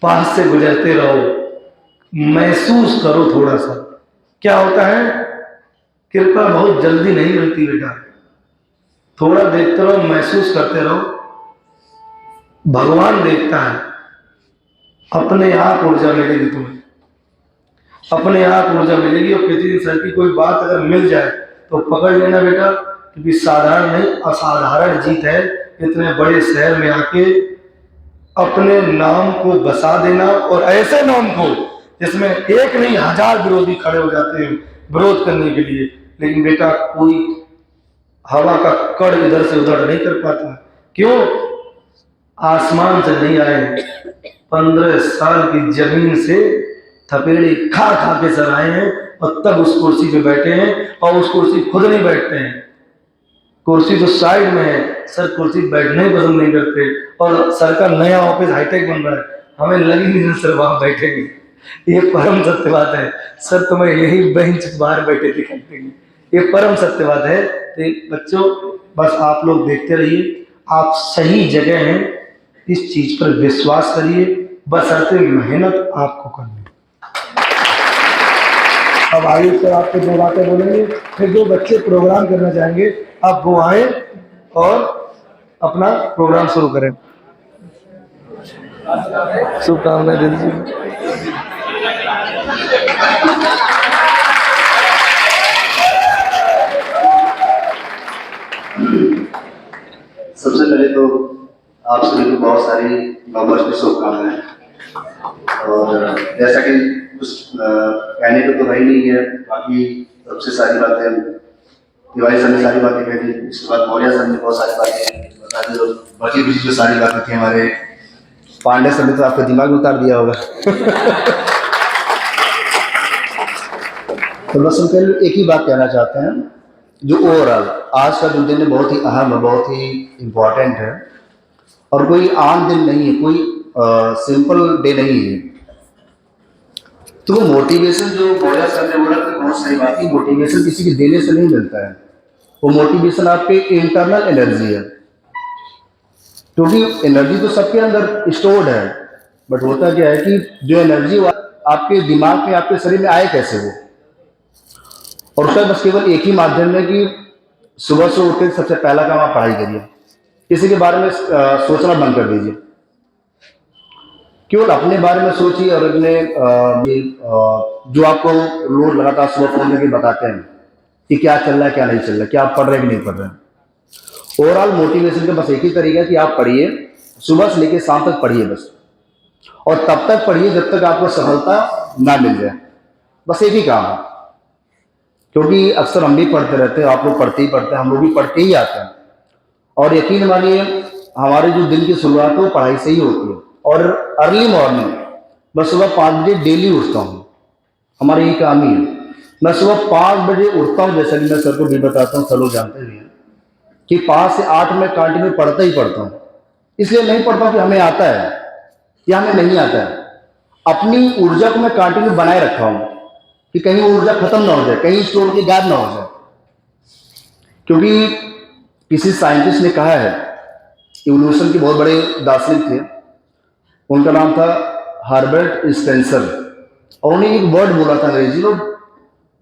पास से गुजरते रहो, महसूस करो थोड़ा सा क्या होता है। कृपा बहुत जल्दी नहीं मिलती बेटा, थोड़ा देखते रहो, महसूस करते रहो, भगवान देखता है, अपने आप ऊर्जा मिलेगी तुम्हें, अपने आप ऊर्जा मिलेगी। और पृथ्वी सर की कोई बात अगर मिल जाए तो पकड़ लेना बेटा, क्योंकि साधारण नहीं असाधारण जीत है। इतने बड़े शहर में आके अपने नाम को बसा देना, और ऐसे नाम को जिसमें एक नहीं 1000 विरोधी खड़े हो जाते हैं विरोध करने के लिए, लेकिन बेटा कोई हवा का कण इधर से उधर नहीं कर पाता। क्यों? आसमान से नहीं आए, 15 साल की जमीन से थपेड़े खा खा के सर आए हैं, और तब उस कुर्सी पे बैठे हैं। और उस कुर्सी खुद नहीं बैठते हैं, कुर्सी तो साइड में है, सर कुर्सी बैठने ही पसंद नहीं करते। और सर का नया ऑफिस हाईटेक बन रहा है, हमें लगी नहीं सर वहां बैठेंगे, ये परम सत्य बात है। सर तुम्हें यही बेंच बाहर बैठे दिखाई देंगे, ये परम सत्य बात है। तो बच्चों बस आप लोग देखते रहिए, आप सही जगह हैं, इस चीज पर विश्वास करिए, बशर्ते मेहनत आपको करनी। अब आगे तो आपको 2 बातें बोलेंगे, फिर जो बच्चे प्रोग्राम करना चाहेंगे आप वो आए और अपना प्रोग्राम शुरू करें। शुभकामनाएं दे दीजिए। सबसे पहले तो आप सभी को बहुत सारी नववर्ष की शुभकामनाएं। और जैसा कि कुछ कहने को तो रही नहीं है, बाकी सबसे सारी बातें तिवारी सर ने सारी बातें कह दी, उसके बाद मौर्य सर ने बहुत सारी बातें बता दी, और बची खुची जो सारी बातें थी हमारे पांडे सर ने तो आपके दिमाग में उतार दिया होगा। तो बस हम एक ही बात कहना चाहते हैं, जो ओवरऑल आज का जो दिन है बहुत ही अहम है, बहुत ही इम्पोर्टेंट है, और कोई आम दिन नहीं है, कोई सिंपल डे नहीं है। तो मोटिवेशन जो मौर्य सर ने बोला कि बहुत सही बात है, मोटिवेशन किसी के देने से नहीं मिलता है, वो मोटिवेशन आपके इंटरनल एनर्जी है। क्योंकि एनर्जी तो सबके अंदर स्टोर्ड है, बट होता क्या है कि जो एनर्जी आपके दिमाग में, आपके शरीर में आए कैसे वो, और उसका बस केवल एक ही माध्यम है कि सुबह से उठकर सबसे पहला काम आप पढ़ाई करिए, किसी के बारे में सोचना बंद कर दीजिए, केवल अपने बारे में सोचिए। और अपने जो आपको लोग लगातार सुबह फोन करके बताते हैं कि क्या चल रहा है क्या नहीं चल रहा है, क्या आप पढ़ रहे हैं कि नहीं पढ़ रहे हैं, ओवरऑल मोटिवेशन का बस एक ही तरीका है कि आप पढ़िए, सुबह से लेकर शाम तक पढ़िए बस, और तब तक पढ़िए जब तक आपको सफलता ना मिल जाए, बस एक ही काम है। क्योंकि अक्सर हम भी पढ़ते रहते हैं, आप लोग पढ़ते ही पढ़ते हैं, हम लोग भी पढ़ते ही आते हैं, और यकीन मानिए हमारे जो दिन की शुरुआत है वो पढ़ाई से ही होती है। और अर्ली मॉर्निंग मैं सुबह 5 बजे डेली उठता हूँ, हमारा यही काम ही है। मैं सुबह 5 बजे उठता हूँ, जैसा कि मैं सर को भी बताता हूँ, सब लोग जानते भी हैं कि 5 से 8 में कंटिन्यू पढ़ता ही पढ़ता हूँ। इसलिए नहीं पढ़ता हूँ कि हमें आता है या हमें नहीं आता है, अपनी ऊर्जा को मैं कंटिन्यू बनाए रखा हूँ कि कहीं ऊर्जा खत्म ना हो जाए, कहीं स्टोर के गायब ना हो जाए। क्योंकि किसी साइंटिस्ट ने कहा है, इवोल्यूशन के बहुत बड़े दार्शनिक थे, उनका नाम था हर्बर्ट स्पेंसर, और उन्होंने एक वर्ड बोला था अंग्रेजी में,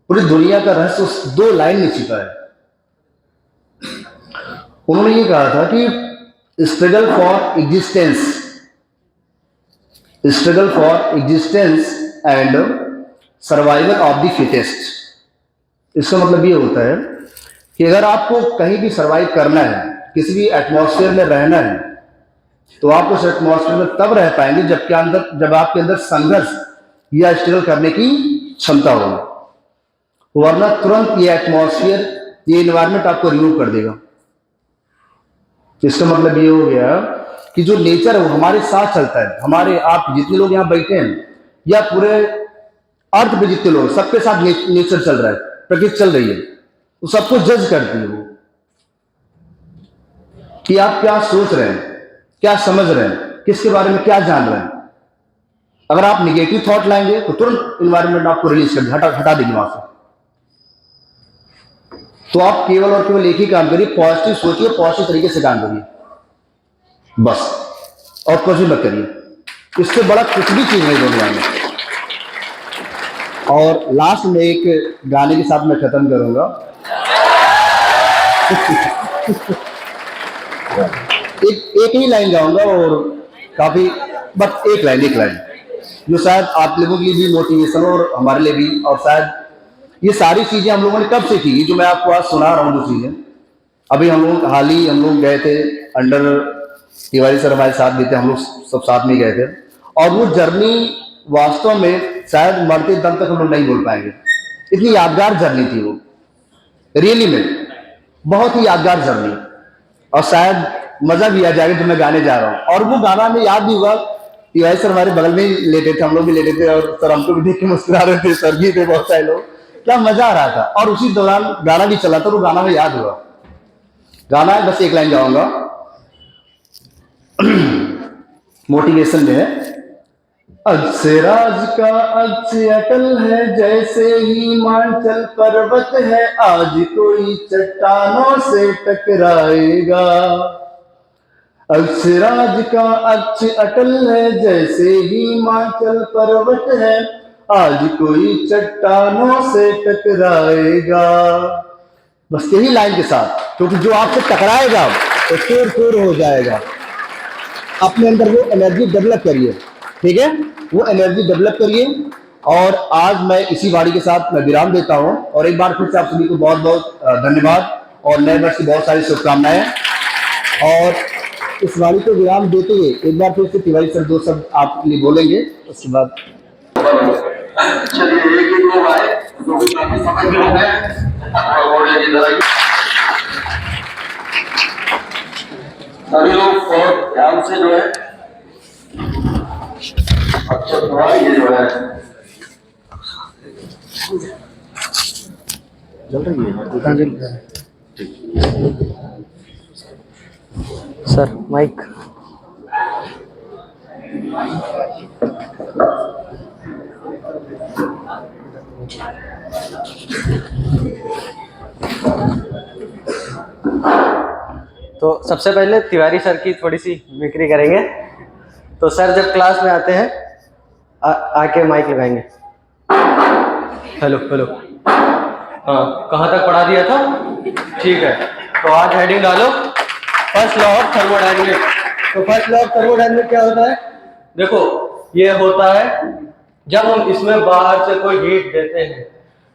पूरी दुनिया का रहस्य उस 2 लाइन में छिपा है। उन्होंने ये कहा था कि struggle for existence, struggle for existence and survival of the fittest. इसका मतलब ये होता है कि अगर आपको कहीं भी सर्वाइव करना है, किसी भी एटमॉस्फेयर में रहना है, तो आप उस एटमॉस्फेयर में तब रह पाएंगे जब आपके अंदर संघर्ष या स्ट्रगल करने की क्षमता होगी, वरना तुरंत ये एटमॉस्फेयर, ये इन्वायरमेंट आपको रिमूव कर देगा। इसका मतलब ये हो गया कि जो नेचर है वो हमारे साथ चलता है। हमारे आप जितने लोग यहाँ बैठे हैं या पूरे अर्थ पे जितने लोग, सबके साथ नेचर चल रहा है, प्रकृति चल रही है, तो सबको जज करती है वो कि आप क्या सोच रहे हैं, क्या समझ रहे हैं, किसके बारे में क्या जान रहे हैं। अगर आप निगेटिव थॉट लाएंगे तो तुरंत इन्वायरमेंट आपको रिलीज कर हटा देगी वहां से। तो आप केवल और केवल एक ही काम करिए, पॉजिटिव सोचिए, पॉजिटिव तरीके से काम करिए बस, और कुछ भी मत करिए। इससे बड़ा कुछ भी चीज नहीं दुनिया में। और लास्ट में एक गाने के साथ मैं खत्म करूंगा। एक ही लाइन गाऊंगा और काफी, बस एक लाइन जो शायद आप लोगों के लिए भी मोटिवेशन हो और हमारे लिए भी। और शायद ये सारी चीजें हम लोगों ने कब से की, जो मैं आपको आज सुना रहा हूँ जो चीजें। अभी हम लोग गए थे अंडर, तिवारी सर हमारे साथ भी थे, हम लोग सब साथ में गए थे। और वो जर्नी वास्तव में शायद मरते दम तक हम लोग नहीं बोल पाएंगे, इतनी यादगार जर्नी थी वो, रियली में बहुत ही यादगार जर्नी। और शायद मजा भी आ जाएगा जो मैं गाने जा रहा हूँ। और वो गाना में याद भी हुआ, तिवारी सर हमारे बगल में ही लेटे थे, हम लोग भी लेटे थे, और सर हमको भी देख के मुस्कुरा रहे थे, सर भी थे, बहुत सारे लोग, क्या मजा आ रहा था। और उसी दौरान गाना भी चला था, वो गाना में याद हुआ। गाना है, बस एक लाइन गाऊंगा, मोटिवेशन में है। अक्षराज का अक्ष अटल है, जैसे हिमाचल पर्वत है, आज कोई चट्टानों से टकराएगा। अक्षराज का अक्ष अटल है, जैसे हिमाचल पर्वत है, आज कोई चट्टानों से टकराएगा। बस यही लाइन के साथ, क्योंकि जो आपसे टकराएगा तो चूर हो जाएगा। अपने अंदर वो एनर्जी डेवलप करिए, ठीक है, वो एनर्जी डेवलप करिए। और आज मैं इसी वाणी के साथ मैं विराम देता हूं। और एक बार फिर से आप सभी को बहुत बहुत धन्यवाद और नए वर्ष की बहुत सारी शुभकामनाएं। और इस वाणी को विराम देते हुए एक बार फिर से तिवारी सर दो शब्द आपके लिए बोलेंगे, उसके बाद चलिए एक ही लोग आए जो भी काफी समझ में है सभी लोग बहुत ध्यान से जो है अच्छा थोड़ा ये जो है चल रही है सर माइक। तो सबसे पहले तिवारी सर की थोड़ी सी मिमिक्री करेंगे। तो सर जब क्लास में आते हैं आके माइक लगाएंगे। हेलो हेलो, हाँ कहाँ तक पढ़ा दिया था? ठीक है, तो आज हेडिंग डालो, फर्स्ट लॉ ऑफ थर्मोडायनेमिक्स। तो फर्स्ट लॉ ऑफ थर्मोडायनेमिक्स क्या होता है? देखो ये होता है जब हम इसमें बाहर से कोई हीट देते हैं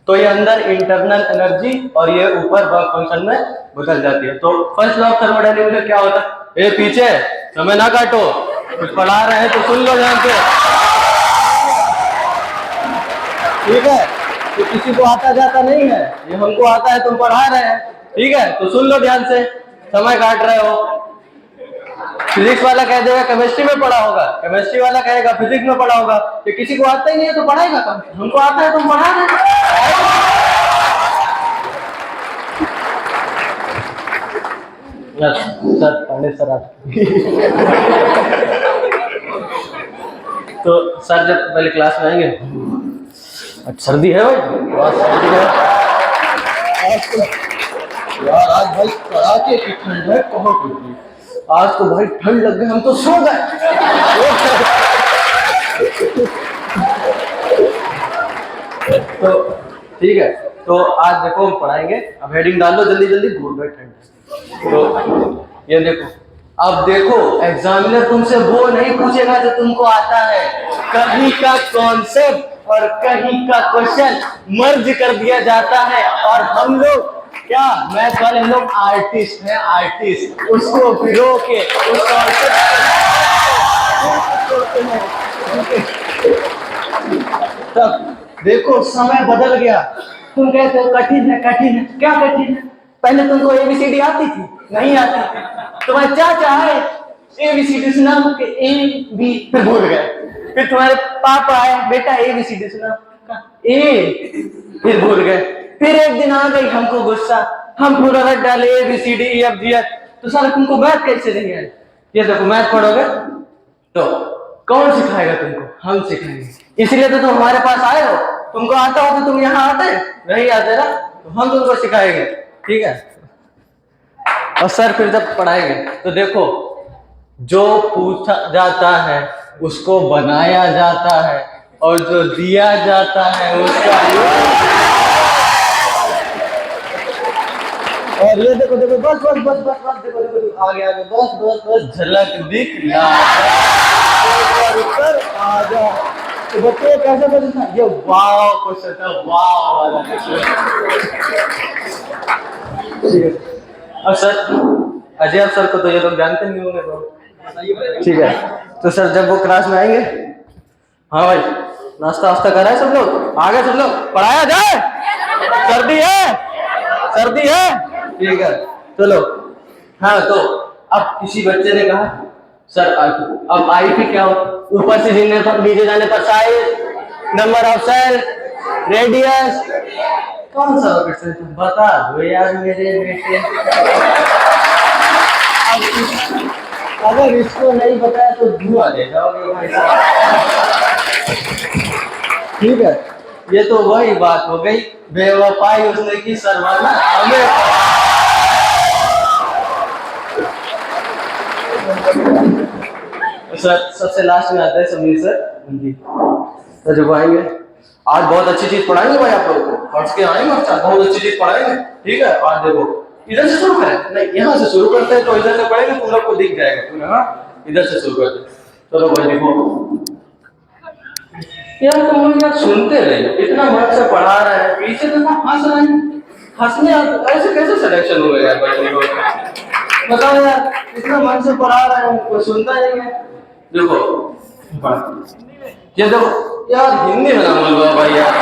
तो ये अंदर इंटरनल एनर्जी और ये ऊपर वर्क फंक्शन में बदल जाती है। तो फर्स्ट लॉ ऑफ थर्मोडायनेमिक्स में क्या होता है? ए पीछे समय ना काटो, कुछ पढ़ा रहे हैं तो सुन लो ध्यान से, ठीक है? तो किसी को आता जाता नहीं है, ये हमको आता है, तुम पढ़ा रहे हैं, ठीक है? तो सुन लो ध्यान से, समय काट रहे हो। फिजिक्स वाला कह देगा केमिस्ट्री में पढ़ा होगा, केमिस्ट्री वाला कहेगा फिजिक्स में पढ़ा होगा। तो किसी को आता ही नहीं है तो पढ़ाएगा कौन? हमको आता है, तुम पढ़ा रहे हो। सर पांडे सर तो सर जब पहले क्लास में आएंगे, अच्छा सर्दी है भाई, बहुत सर्दी है यार, आज भाई कड़ाके की ठंड है, कहाँ कुछ आज तो भाई ठंड लग गई, हम तो सो गए। तो ठीक है, तो आज देखो हम पढ़ाएंगे। अब हेडिंग डाल लो जल्दी जल्दी, भूल गए ठंड। तो ये देखो, अब देखो एग्जामिनर तुमसे वो नहीं पूछेगा जो तुमको आता है, कहीं का कॉन्सेप्ट और कहीं का क्वेश्चन मर्ज कर दिया जाता है और हम लोग क्या मैथ वाले लोग आर्टिस्ट हैं, आर्टिस्ट। उसको भिगो के तब देखो समय बदल गया। तुम कहते हो कठिन है, कठिन है, क्या कठिन है? पहले तुमको ABCD आती थी? नहीं आती। तुम्हारे चाचा है ABCD सुना के A B फिर भूल गए। फिर तुम्हारे पापा आए, बेटा ABCD सुना, A फिर भूल गए। फिर एक दिन आ गई हमको गुस्सा, हम पूरा रट डाले ABCD EF GH। तो साला तुमको मैथ कैसे नहीं आए? ये देखो मैथ पढ़ोगे तो कौन सिखाएगा तुमको? हम सिखाएंगे। इसलिए तो तुम हमारे पास आए हो। तुमको आता हो तो तुम यहाँ आते, नहीं आते ना, तो हम तुमको सिखाएंगे, ठीक है? और सर फिर जब पढ़ाएंगे तो देखो, जो पूछा जाता है उसको बनाया जाता है, और जो दिया जाता है उसका। और ये देखो देखो, बस बस बस बस बस, देखो देखो आगे आगे, बस बस बस, झलक दिखला ऊपर आ जा। तो बच्चे कैसे बचना? ये वाव क्वेश्चन था, वाव वाला क्वेश्चन। ठीक है। अब सर अजय सर को तो ये लोग जानते नहीं होंगे तो ठीक है। तो सर जब वो क्लास में आएंगे, हाँ भाई नाश्ता वास्ता करा है सब लोग? आगे सब लोग पढ़ाया जाए? सर्दी है, सर्दी है, ठीक है चलो। हाँ तो अब किसी बच्चे ने कहा सर अब आई थी क्या हो? ऊपर से नीचे जाने पर size, number of cell, radius, कौन सा क्वेश्चन तुम बता दो यार मेरे बेटे। अगर इसको नहीं बताया तो धुआं दे जाओगे भाई साहब। ठीक है, ये तो वही बात हो गई, बेवफाई उसने की सरवाना हमें। सर सबसे लास्ट में आता है समीर सर, सर जब आएंगे आज बहुत अच्छी चीज पढ़ाएंगे भाई आप लोगों को, हट के आएंगे अच्छा, बहुत अच्छी चीज पढ़ाएंगे, ठीक है? आज देखो इधर से शुरू करें, नहीं यहाँ से शुरू करते हैं तो इधर से पढ़ेंगे, तुम लोग को दिख जाएगा तुम्हें। हाँ इधर से शुरू करते, चलो भाई देखो यार तुम लोग यार सुनते रहे, इतना मन से पढ़ा रहे हैं, पीछे तो हंस रहे हैं, हंसने ऐसे कैसे सिलेक्शन हुए यार भाई तुम लोग? बताओ यार, इतना मन से पढ़ा रहे हैं कोई सुनता नहीं है। देखो ये देखो यार, हिंदी में ना बोल भाई यार,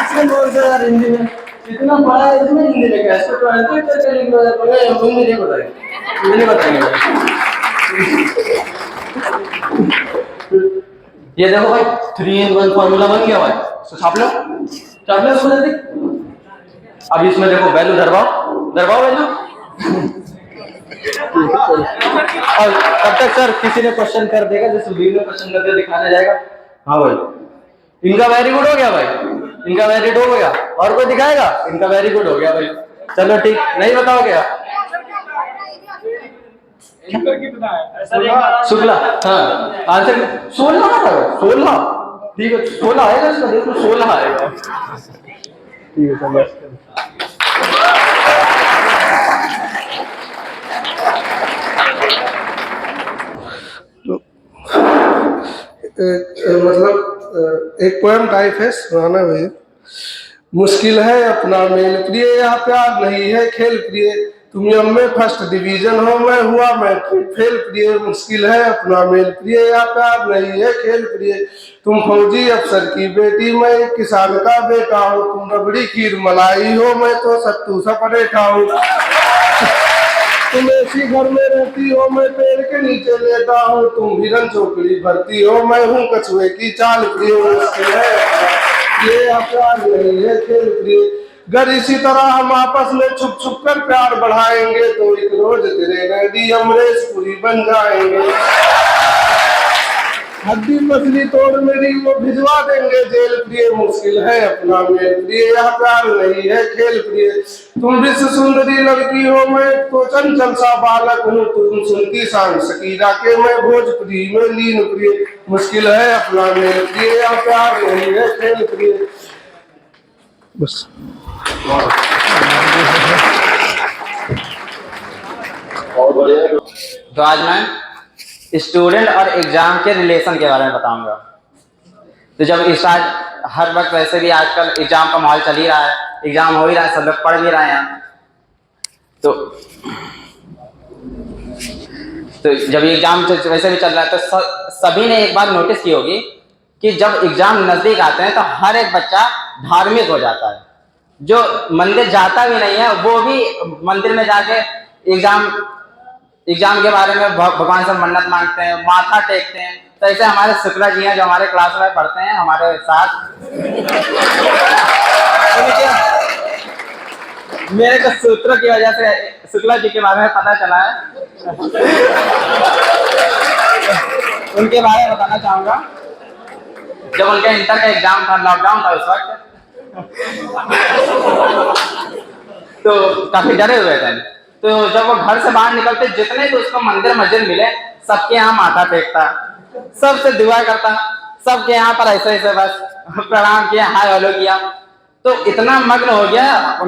इसमें बोल दो यार हिंदी में, इतना पढ़ा है इसमें हिंदी में कैसे तो ऐसे करके लिख लो यार, बोले हिंदी नहीं बताएंगे, हिंदी नहीं बताएंगे। ये देखो भाई 3 in 1 फॉर्मूला बन गया भाई, तो छाप लो जल्दी। अब इसमें देखो वैल्यू दरवाओ वैल्यू। और तब तक सर किसी ने क्वेश्चन कर देगा, जैसे वीडियो क्वेश्चन करके दिखाने जाएगा। हाँ भाई इनका वेरी गुड हो गया भाई, इनका वेरी गुड हो गया, और कोई दिखाएगा? इनका वेरी गुड हो गया भाई, चलो ठीक, नहीं बताओगे आप? शुक्ला, हाँ आंसर 16 ठीक है, 16 आएगा इसका, देखो 16 आएगा, ठीक है चलो। मतलब एक पोएम टाइप है, सुनाना भैया। मुश्किल है अपना मेल प्रिय, या प्यार नहीं है खेल प्रिय, तुम यम में फर्स्ट डिवीजन हो, मैं हुआ मैट्रिक फेल प्रिय। मुश्किल है अपना मेल प्रिय, या प्यार नहीं है खेल प्रिय, तुम फौजी अफसर की बेटी, मैं एक किसान का बेटा हूँ, तुम रबड़ी खीर मलाई हो, मैं तो सत्तू सा परेठा हूँ, तुम ऐसी घर में रहती हो, मैं पेड़ के नीचे लेटा हूँ, तुम हिरन चौकड़ी भरती हो, मैं हूँ कछुए की चाल प्रिय। मुश्किल है ये प्यार नहीं है खेल प्रिय, अगर इसी तरह हम आपस में छुप छुप कर प्यार बढ़ाएंगे तो एक रोज तेरे डैडी अमरीश पुरी बन जाएंगे, हड्डी पसली तोड़ मेरी वो भिजवा देंगे जेल प्रिय। मुश्किल है अपना मेल प्रिय, यह प्यार नहीं है खेल प्रिय, तुम विश्व सुंदरी लड़की हो, मैं तो चंचल सा बालक हूँ, तुम सुनती शान शकीरा के, मैं भोजपुरी में लीन प्रिय। मुश्किल है अपना मेल प्रिय, यह प्यार नहीं है खेल प्रिय। बस तो आज मैं स्टूडेंट और एग्जाम के रिलेशन के बारे में बताऊंगा। तो जब स्टार्ट हर वक्त वैसे भी आजकल एग्जाम का माहौल चल ही रहा है, एग्जाम हो ही रहा है, सब लोग पढ़ भी रहे हैं। तो जब एग्जाम वैसे भी चल रहा है तो सभी ने एक बात नोटिस की होगी कि जब एग्जाम नजदीक आते हैं तो हर एक बच्चा धार्मिक हो जाता है। जो मंदिर जाता भी नहीं है वो भी मंदिर में जाके एग्जाम के बारे में भगवान से मन्नत मांगते हैं, माथा टेकते हैं। तो ऐसे हमारे शुक्ला जी हैं जो हमारे क्लास में पढ़ते हैं हमारे साथ। मेरे को सूत्रों की वजह से शुक्ला जी के बारे में पता चला है। उनके बारे में बताना चाहूंगा, जब उनका इंटर का एग्जाम था, लॉकडाउन था उस वक्त, तो काफी डरे हुए थे। तो जब वो घर से बाहर निकलते, जितने भी उसको मंदिर मस्जिद मिले सबके यहाँ माथा टेकता, सबसे दुआ करता, सबके यहाँ पर ऐसे ऐसे बस प्रणाम किया, हाय हेलो किया। तो इतना मग्न हो गया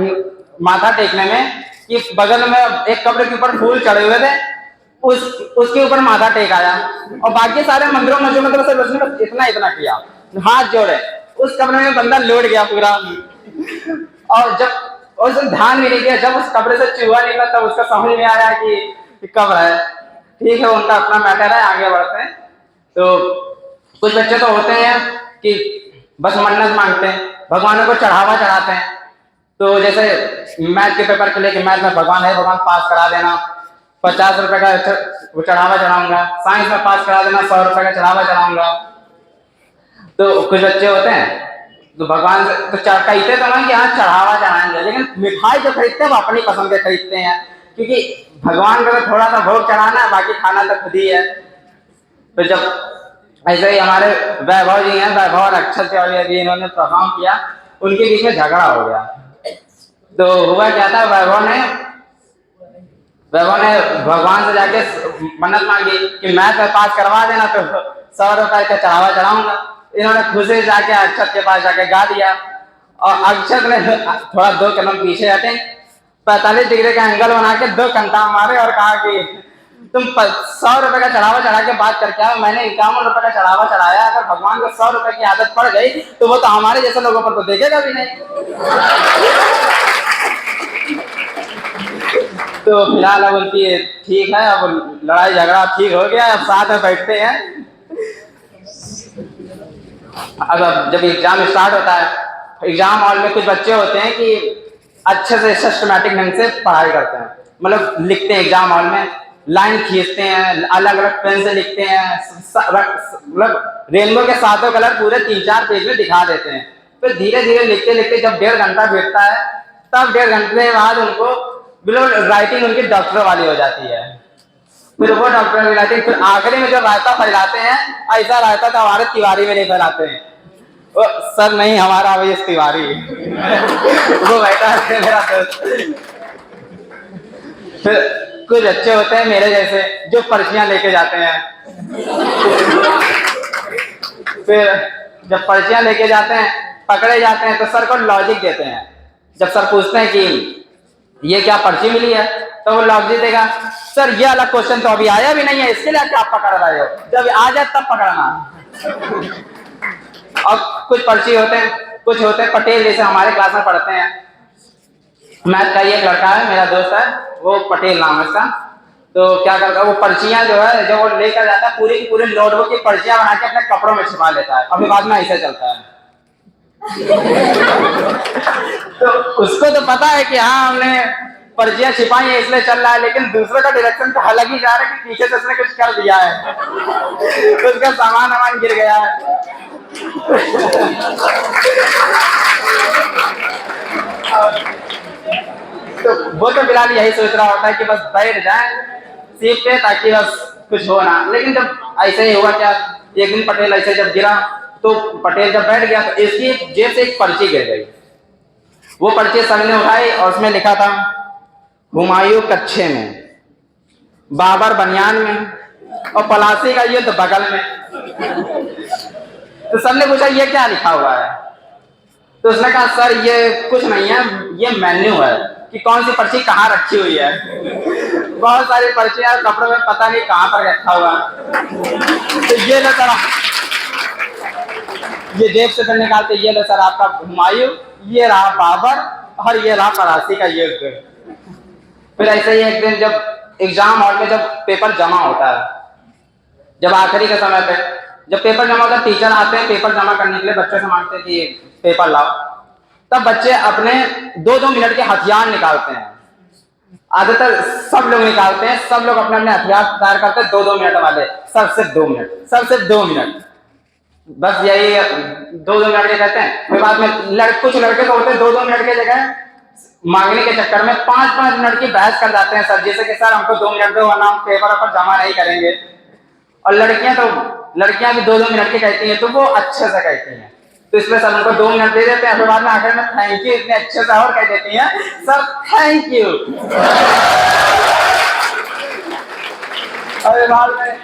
माथा टेकने में कि बगल में एक कब्र के ऊपर फूल चढ़े हुए थे, उसके ऊपर माथा टेक आया। और बाकी सारे मंदिरों में जो मतलब से उसने बस इतना किया, हाथ जोड़े, उस कब्र में बंदा लौट गया पूरा। और जब उसने ध्यान भी नहीं किया, जब उस कब्र से चूहा निकला तब उसका समझ में आया कि कब्र है। ठीक है, उनका अपना मैटर है, आगे बढ़ते हैं। तो कुछ बच्चे तो होते हैं कि बस मन्नत मांगते हैं, भगवानों को चढ़ावा चढ़ाते हैं। तो जैसे मैथ के पेपर के लिए कि मैथ में भगवान है, भगवान पास करा देना, 50 रुपए का वो चढ़ावा चढ़ाऊंगा। साइंस में पास करा देना, 100 रुपए का चढ़ावा चढ़ाऊंगा। तो कुछ बच्चे होते हैं तो भगवान तो कहते तो नहीं कि हाँ चढ़ावा चढ़ाएंगे, लेकिन मिठाई जो खरीदते हैं वो अपनी पसंद के खरीदते हैं, क्योंकि भगवान को तो थोड़ा सा भोग चढ़ाना है, बाकी खाना तो खुद ही है। तो जब ऐसे ही हमारे वैभव जी हैं, वैभव और अक्षर तिवारी जी, इन्होंने परफॉर्म किया, उनके बीच में झगड़ा हो गया। तो हुआ क्या था, वैभव ने भगवान से जाके मन्नत मांगी कि मैथ में पास करवा देना तो 100 रुपए का चढ़ावा चढ़ाऊंगा। इन्होंने खुद से जाके अक्षर के पास जाके गा दिया, और अक्षर ने थोड़ा 2 कदम पीछे हटे, 45 डिग्री का एंगल बना के 2 कंटा मारे और कहा कि तुम 100 रुपए का चढ़ावा चढ़ा के बात करके आओ, मैंने 51 रुपए का चढ़ावा चढ़ाया। अगर भगवान को 100 रुपए की आदत पड़ गई तो वो तो हमारे जैसे लोगों पर तो देखेगा भी नहीं। तो फिलहाल अब उनकी ठीक है, अब लड़ाई झगड़ा ठीक हो गया, अब साथ में बैठते हैं। अब जब एग्जाम स्टार्ट होता है, एग्जाम हॉल में कुछ बच्चे होते हैं कि अच्छे से सिस्टमैटिक ढंग से पढ़ाई करते हैं, मतलब लिखते हैं एग्जाम हॉल में, लाइन खींचते हैं, अलग अलग पेन से लिखते हैं, मतलब रेनबो के 7 कलर पूरे 3-4 पेज में दिखा देते हैं। फिर धीरे धीरे लिखते लिखते जब 1.5 घंटा बीतता है, तब 1.5 घंटे बाद उनको बिल्कुल राइटिंग उनकी डॉक्टर वाली हो जाती है। फिर वो डॉक्टर वाली राइटिंग, फिर आखिरी में जो रायता फैलाते हैं, ऐसा रायता तो हमारे तिवारी में नहीं फैलाते हैं। वो सर नहीं, हमारा अवैस तिवारी वो बैठा है मेरा दोस्त। फिर कुछ अच्छे होते हैं मेरे जैसे जो पर्चियां लेके जाते हैं। फिर जब पर्चियां लेके जाते हैं, पकड़े जाते हैं, तो सर को लॉजिक देते हैं। जब सर पूछते हैं कि ये क्या पर्ची मिली है, तो वो लॉजिक देगा, सर ये अलग क्वेश्चन तो अभी आया भी नहीं है, इसके लिए क्या आप पकड़ रहे हो, जब आ जाए तब पकड़ना। और कुछ पर्ची होते हैं, कुछ होते हैं पटेल, जैसे हमारे क्लास में पढ़ते हैं, मैथ का एक लड़का है मेरा दोस्त है, वो पटेल नाम है उसका। तो क्या करता है, वो पर्चियां जो है जब वो लेकर जाता है, पूरी की पूरी नोटबुक की पर्चियां बना के अपने कपड़ों में छिपा लेता है, अभी बाद में ऐसे चलता है। तो उसको तो पता है कि हाँ हमने पर्चियां छिपाई है इसलिए चल रहा है, लेकिन दूसरे का डायरेक्शन तो अलग ही जा रहा है कि पीछे से उसने कुछ कर दिया है, उसका सामान गिर गया है। तो वो तो फिलहाल यही सोच रहा होता है कि बस बैठ जाए सीट पे ताकि बस कुछ हो ना। लेकिन जब ऐसे ही हुआ क्या, एक दिन पटेल ऐसे जब गिरा, तो पटेल जब बैठ गया तो इसकी जेब से एक पर्ची गिर गई। वो पर्ची सर ने उठाई और उसमें लिखा था, हुमायूं कच्छे में, बाबर बनियान में और पलासी का युद्ध बगल में। तो सर ने पूछा ये क्या लिखा हुआ है, तो उसने कहा सर ये कुछ नहीं है, ये मेन्यू है कि कौन सी पर्ची कहाँ रखी हुई है। बहुत सारी पर्चियां कपड़ों में पता नहीं कहाँ पर रखा हुआ। तो ये लो सर, ये जेब से निकालते, ये लो सर आपका हुमायूं, ये रहा बाबर और ये रहा परासी का युद्ध। फिर ऐसे ही एक दिन जब एग्जाम हॉल में जब पेपर जमा होता है, जब आखिरी के समय पे जब पेपर जमा होता है, टीचर आते हैं पेपर जमा करने के लिए, बच्चों से मांगते हैं कि पेपर लाओ। तब बच्चे अपने 2-2 मिनट के हथियार निकालते हैं। आधेतर सब लोग निकालते हैं, सब लोग अपने अपने हथियार तैयार करते हैं 2-2 मिनट वाले, सिर्फ 2 मिनट, सिर्फ 2 मिनट, बस यही 2-2 मिनट के कहते हैं। फिर बाद में कुछ लड़के तो होते हैं 2-2 मिनट के जगह मांगने के चक्कर में 5-5 मिनट की बहस कर जाते हैं सर, जैसे कि सर हमको 2 मिनट दो वरना हम पेपर पर जमा नहीं करेंगे। और लड़कियां भी 2-2 मिनट की कहती हैं, तो वो अच्छे से कहती हैं, तो इसलिए सर उनको 2 मिनट दे देते हैं। फिर बाद में आखिर में थैंक यू इतने अच्छे से और कह देती हैं, सर थैंक यू। और बाद में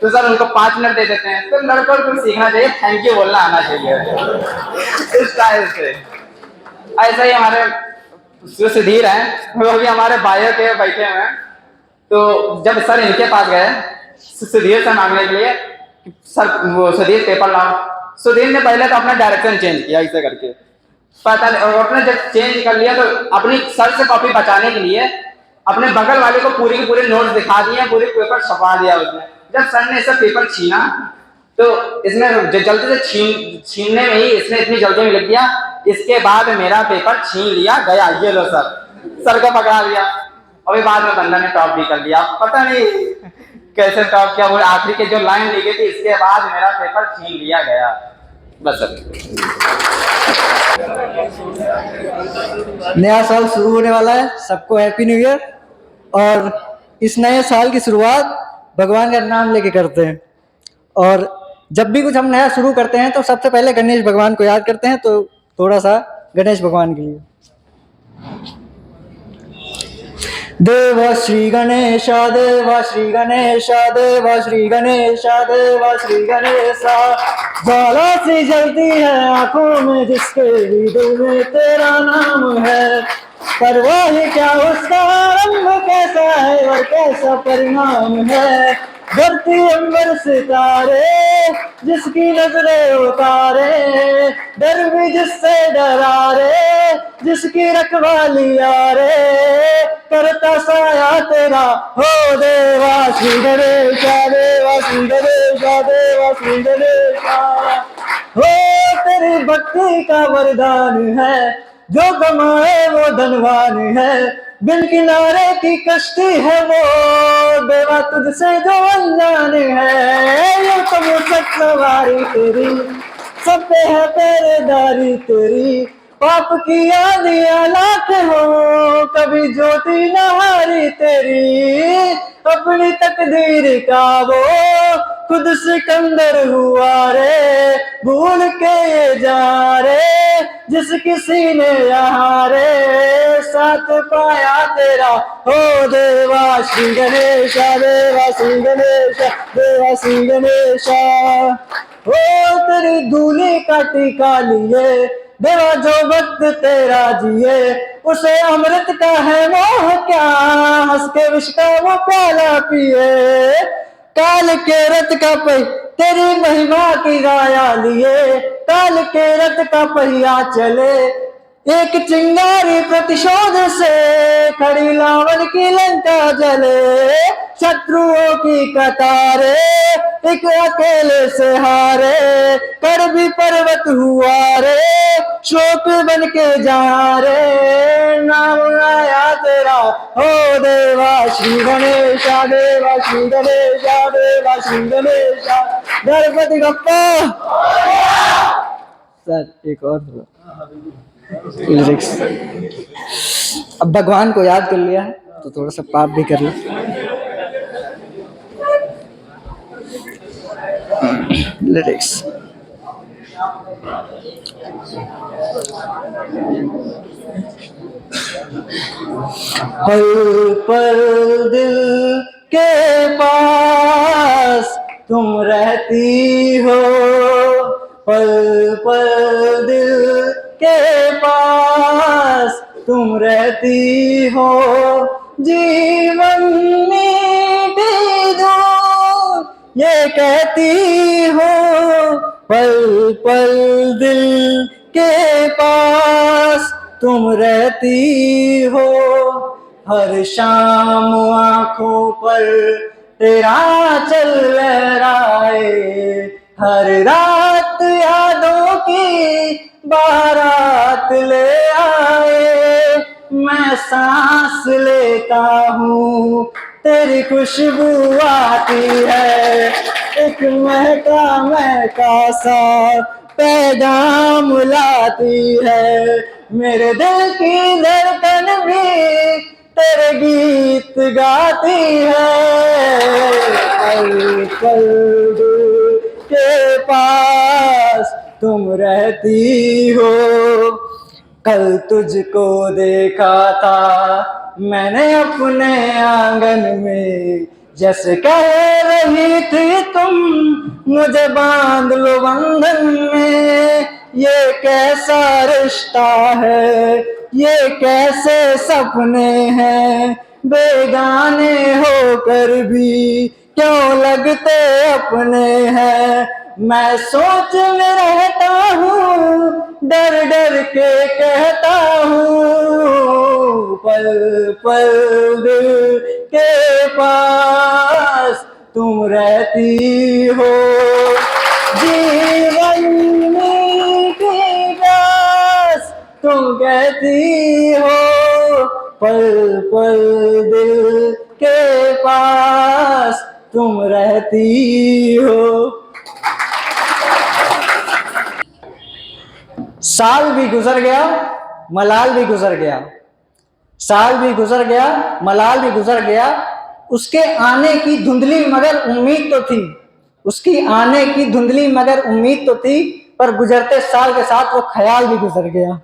तो सर उनको 5 मिनट दे देते हैं। तो लड़कों को सीखना चाहिए, थैंक यू बोलना आना चाहिए इस टाइप से। ऐसा ही हमारे जो सुधीर हैं, वो भी हमारे बायो के बैठे हुए हैं। तो जब सर इनके पास गए सुधीर से मांगने के लिए, सर वो सुधीर पेपर लाओ, सुधीर ने पहले तो अपना डायरेक्शन चेंज किया ऐसे करके, पता नहीं, और अपने जब चेंज कर लिया तो अपनी सर से कॉपी बचाने के लिए अपने बगल वाले को पूरी के पूरे नोट्स दिखा दिए, पूरे पेपर छपा दिया उसने। जब सर ने इसे पेपर छीना तो इसने जल्दी से छीनने में ही इसने इतनी जल्दी में लिख दिया, इसके बाद मेरा पेपर छीन लिया गया, ये लो सर को पकड़ा लिया। और बाद में बंदा ने टॉप भी कर लिया, पता नहीं कैसे टॉप किया। वो आखिरी के जो लाइन लिखी थी, इसके बाद मेरा पेपर छीन लिया गया, बस सर। नया साल शुरू होने वाला है, सबको हैप्पी न्यू ईयर। और इस नए साल की शुरुआत भगवान का नाम लेके करते हैं। और जब भी कुछ हम नया शुरू करते हैं तो सबसे पहले गणेश भगवान को याद करते हैं। तो थोड़ा सा गणेश भगवान के लिए। देवा श्री गणेशा, देवा श्री गणेशा, देवा श्री गणेशा, देवा श्री गणेशा। ज्वाला सी जलती है आंखों में जिसके भी दिल में तेरा नाम है, परवाह क्या उसका रंग कैसा है और कैसा परिणाम है। धरती अंबर सितारे जिसकी नजरें उतारे, डर भी जिससे डरारे जिसकी रखवाली यारे, करता साया तेरा हो देवा श्री गणेशा, देवा श्री गणेशा, देवा श्री गणेशा। हो तेरी भक्ति का वरदान है, जो कमाए वो धनवान है, बिन किनारे की कश्ती है वो, देवा तुझसे जो अनजान है। ये तो मुझक सवारी तेरी, सब पे है पहरेदारी तेरी, पाप की आंधियां लाख हो कभी ज्योति न हारी तेरी। अपनी तकदीर का वो खुद सिकंदर हुआ रे, भूल के ये जा रे जिस किसी ने यहाँ रे साथ पाया तेरा हो देवा श्री गणेशा, देवा श्री गणेशा, देवा श्री गणेशा। हो तेरी धूली का टीका लिए देवा जो वक्त तेरा जिए, उसे अमृत का है मोह क्या, हंस के विष का वो प्याला पिए। काल के रथ का तेरी महिमा की गाया लिए, काल के रथ का पहिया चले, एक चिंगारी प्रतिशोध से खड़ी लावन की लंका जले। शत्रुओं की कतारे एक अकेले से हारे, कर भी पर्वत हुआ रे शोक बन के जा रे। नाम आया तेरा हो देवा श्री गणेशा, देवा श्री गणेशा, देवा श्री गणेशा। गणपति बप्पा। सर एक और लिरिक्स। अब भगवान को याद कर लिया है तो थोड़ा सा पाप भी कर लो। लिरिक्स। पल पल दिल के पास तुम रहती हो, पल पल दिल के पास तुम रहती हो, जीवन मीठी धूप ये कहती हो। पल पल दिल के पास तुम रहती हो। हर शाम आंखों पर तेरा चल लहराए, हर रात यादों की बारात ले आए। मैं सांस लेता हूँ तेरी खुशबू आती है, एक महका महका सा पैगाम लाती है। मेरे दिल की धड़कन भी तेरे गीत गाती है। पल पल दिल के पास तुम रहती हो। कल तुझको देखा था मैंने अपने आंगन में, जैसे कह रही थी तुम मुझे बांध लो बंधन में। ये कैसा रिश्ता है, ये कैसे सपने हैं, बेगाने होकर भी क्यों लगते अपने हैं। मैं सोच में रहता हूँ, डर डर के कहता हूँ, पल पल दिल के पास तुम रहती हो। जीवन की प्यास तुम कहती हो, पल पल दिल के पास तुम रहती हो। साल भी गुजर गया, मलाल भी गुजर गया, साल भी गुजर गया, मलाल भी गुजर गया। उसके आने की धुंधली मगर उम्मीद तो थी, उसकी आने की धुंधली मगर उम्मीद तो थी, पर गुजरते साल के साथ वो ख्याल भी गुजर गया।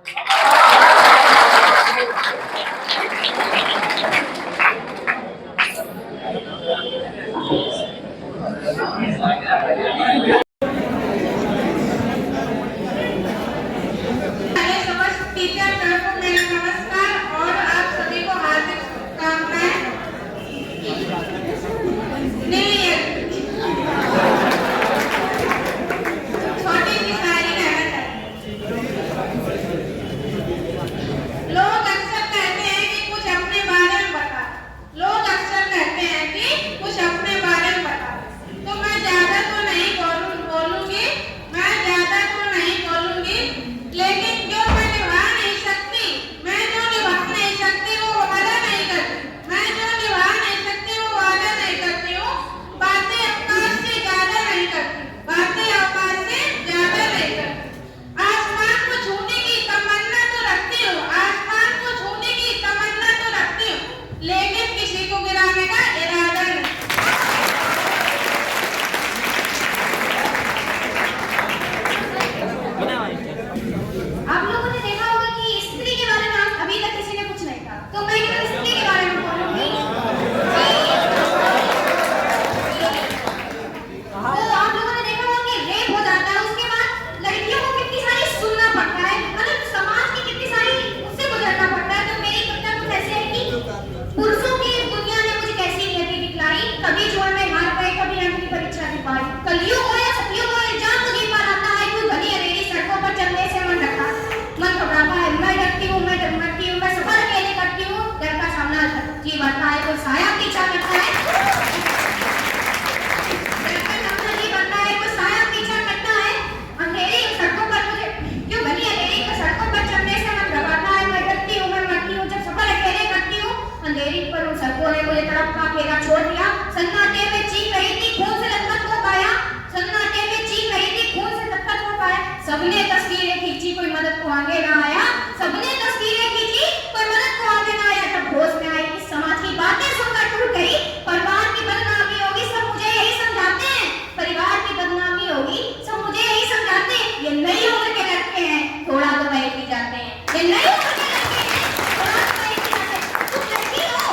सबने तस्वीरें खींची, कोई मदद को आगे ना आया। सबने तस्वीरें खींची, कोई मदद को आगे ना आया। तब होश में आई कि समाज की बातें सुनकर टूट गई। परिवार की बदनामी होगी, सब मुझे यही समझाते हैं। परिवार की बदनामी होगी, सब मुझे यही समझाते हैं। ये नई उम्र के लड़के हैं, थोड़ा तो बैठ ही जाते हैं। ये नई उम्र के लड़के हैं, थोड़ा तो बैठ ही जाते हैं। तुम लड़की हो,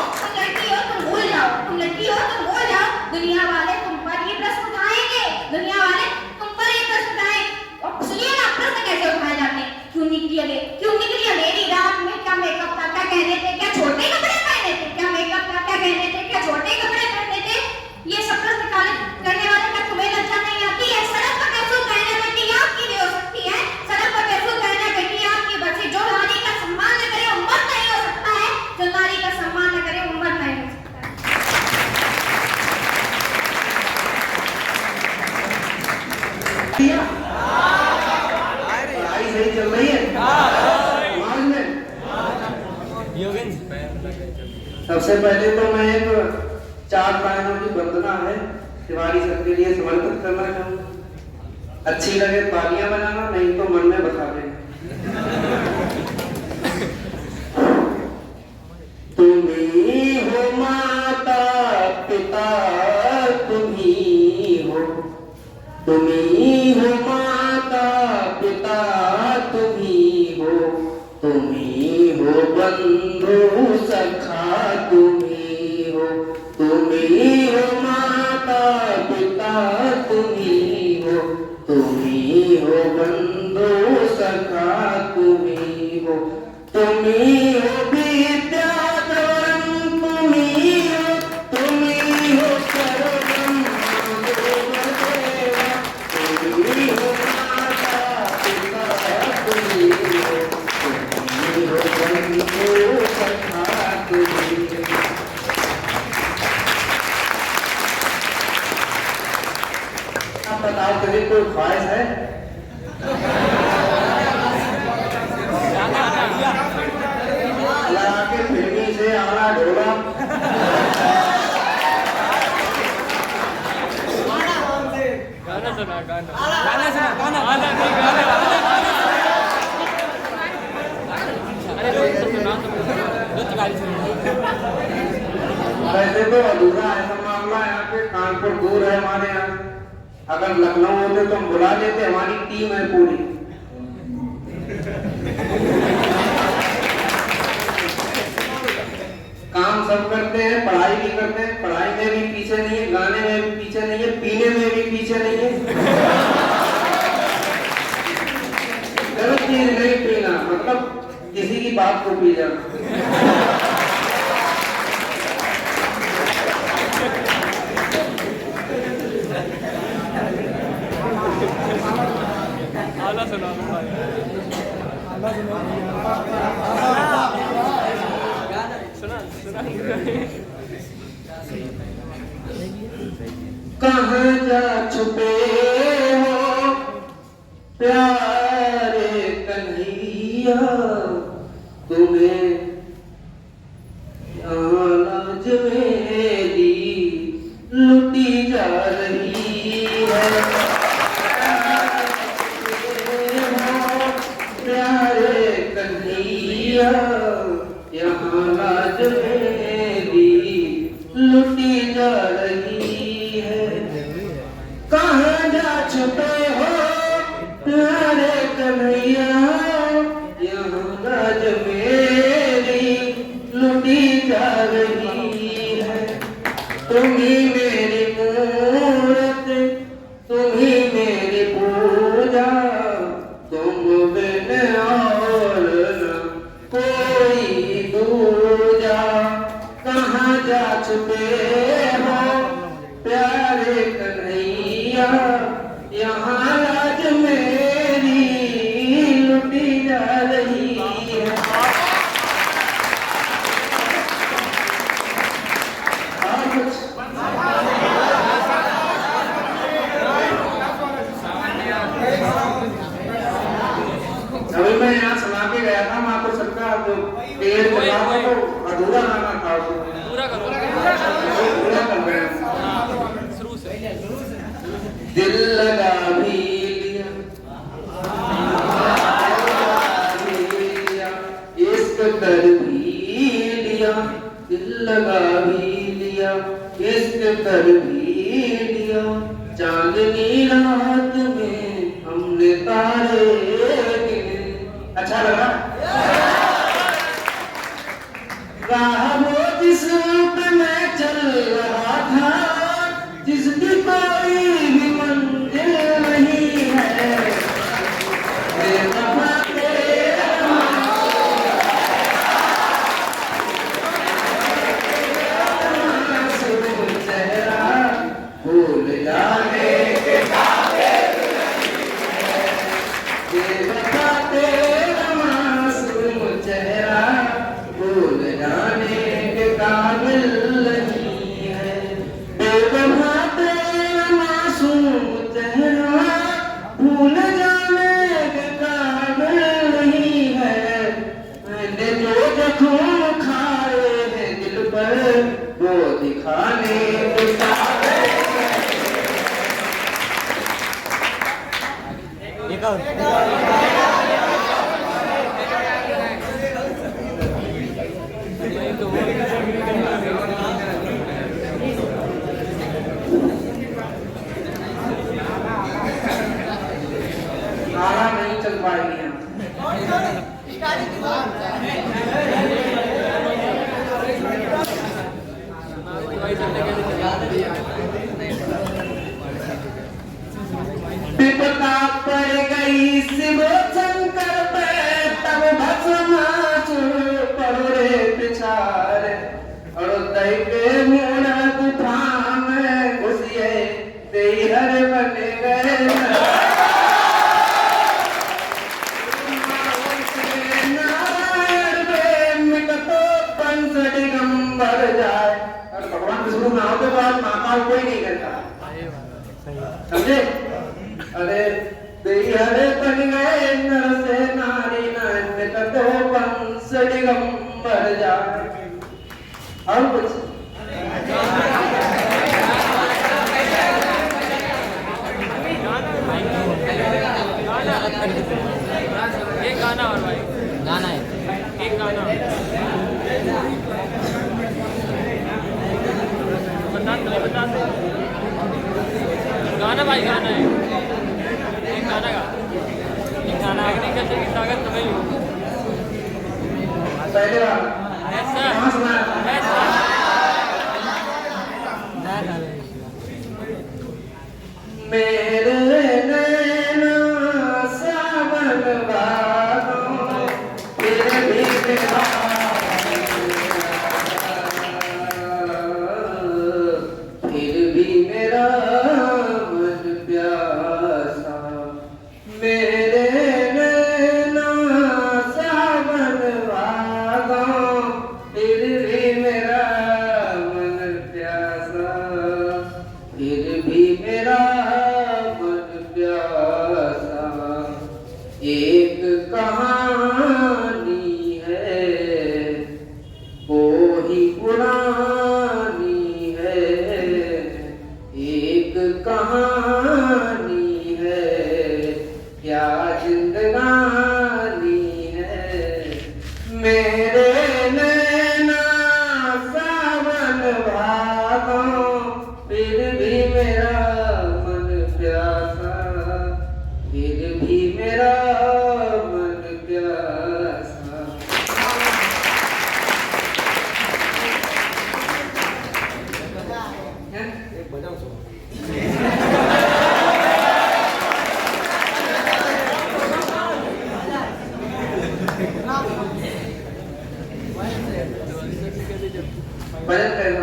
तुम भूल जाओ। तुम लड़की हो, तुम भूल जाओ। दुनिया वाले तुम पर ये प्रश्न उठाएंगे, दुनिया वाले तुम पर ये प्रश्न उठाएंगे। और सुनिए ना, प्रश्न कैसे उठाए जाते हैं? क्यों निकली अंधेरी रात में? क्या मेकअप था, क्या गहने थे, क्या छोटे कपड़े पहने थे? क्या मेकअप था, क्या गहने थे, क्या छोटे कपड़े पहने थे? ये सब प्रश्न करने वाले का तुम्हें लज्जा नहीं आती है? सड़क पर कैसे कहना बेटी आपकी भी हो सकती है। सड़क पर कैसे कहना बेटी आपकी बच्ची जो रानी का सम्मान सबसे पहले तो मैं एक 4 लाइनों की वंदना है तिवारी सर के लिए समर्पित करना चाहूँगा। अच्छी लगे तालियां बजाना, नहीं तो मन में बता देना। तुम्ही हो माता पिता, तुम्ही हो माता पिता, तुम्ही हो बंधु सखा, तुम्ही हो माता पिता, तुम्ही हो बंधु सखा, तुम्ही हो विद्या द्रवण, तुम्ही हो सर्वं देवदेवा, तुम्ही हो माता पिता, तुम्ही हो बंधु सखा, तुम्ही हो। आप बताओ कभी कोई ख्वाहिश है? लगा के फिल्मी से आना ढोला, वैसे तो अधूरा ऐसा मामला है। यहाँ पे कानपुर दूर है हमारे यहाँ, अगर लखनऊ होते तो हम बुला लेते, हमारी टीम है पूरी। काम सब करते हैं, पढ़ाई भी करते हैं, पढ़ाई में भी पीछे नहीं है, गाने में भी पीछे नहीं है, पीने में भी पीछे नहीं है। गलत चीज नहीं पीना, मतलब किसी की बात को पी जाना। कहाँ जा छुपे हो प्यारे कन्हैया, तुम्हें लाज मेरी लुटी जा रही है। प्यारे कन्हैया, यहाँ लाज मेरी लुटी जा रही है। कहाँ जा छुपे हो प्यारे कन्हैया, यहाँ लाज मेरी लुटी जा रही है। तुम्ही मेरी मूरत, तुम्ही मेरी पूजा, तुम बिन और न कोई दूजा। कहाँ जा छुपे हो प्यारे कन्हैया, यहाँ लाज मेरी लुटी जा रही है। और कुछ अभी मैं यहाँ सुना के गया था माता सरकार, जो पेड़ चला था तो अधूरा गाना था, पूरा कर रहे हैं। दिल लगा भी लिया, इश्क कर भी लिया, दिल लगा भी लिया, इश्क कर भी लिया। चांदनी रात में हमने तारे गिने। अच्छा लगा? राह वो जिस पे मैं चल रहा था, जिसकी कोई भी मंजिल नहीं है, बेवफा तेरा मासूम चेहरा भूल जाने के काबिल नहीं है। बेवफा तेरा मासूम चेहरा भूल जाने के काबिल नहीं है। बेवफा तेरा मासूम चेहरा भूल जाने के काबिल नहीं है। मैंने जो जख्म खाने बिठावे नारा नहीं चल पाएगी विपदा पड़ गई शिव शंकर पे तब भस्मासुर पड़ो रे पिछारे और दैके मोड़ा गुफा में घुसिए देहर बन गए नारायण वे मिटतो पंच दिगंबर जाए। और भगवान विष्णु नाम के बाद महाकाल कोई नहीं करता, समझे? अरे हरे बन गए नर से नारी नयन तो पंच दिगंबर जाए। और कुछ एक गाना और भाई गाना है एक गाना बता दो गाना भाई गाना है एक गाना गा एक गाना आगे नहीं कर सकती ताकत तुम्हें ही हो पहले ऐसा कहाँ सुना मेरे नैना सावन बादों फिर भी मेरा मन प्यासा मेरे नैना सावन बादों फिर भी मेरा मन प्यासा फिर भी मेरा मन प्यासा। एक कहानी है वो ही पुरानी है, एक कहानी है क्या जिंदगानी है। मेरे नैना सावन भादों फिर भी मेरा मन प्यासा फिर भी मेरा मन प्यासा। भजन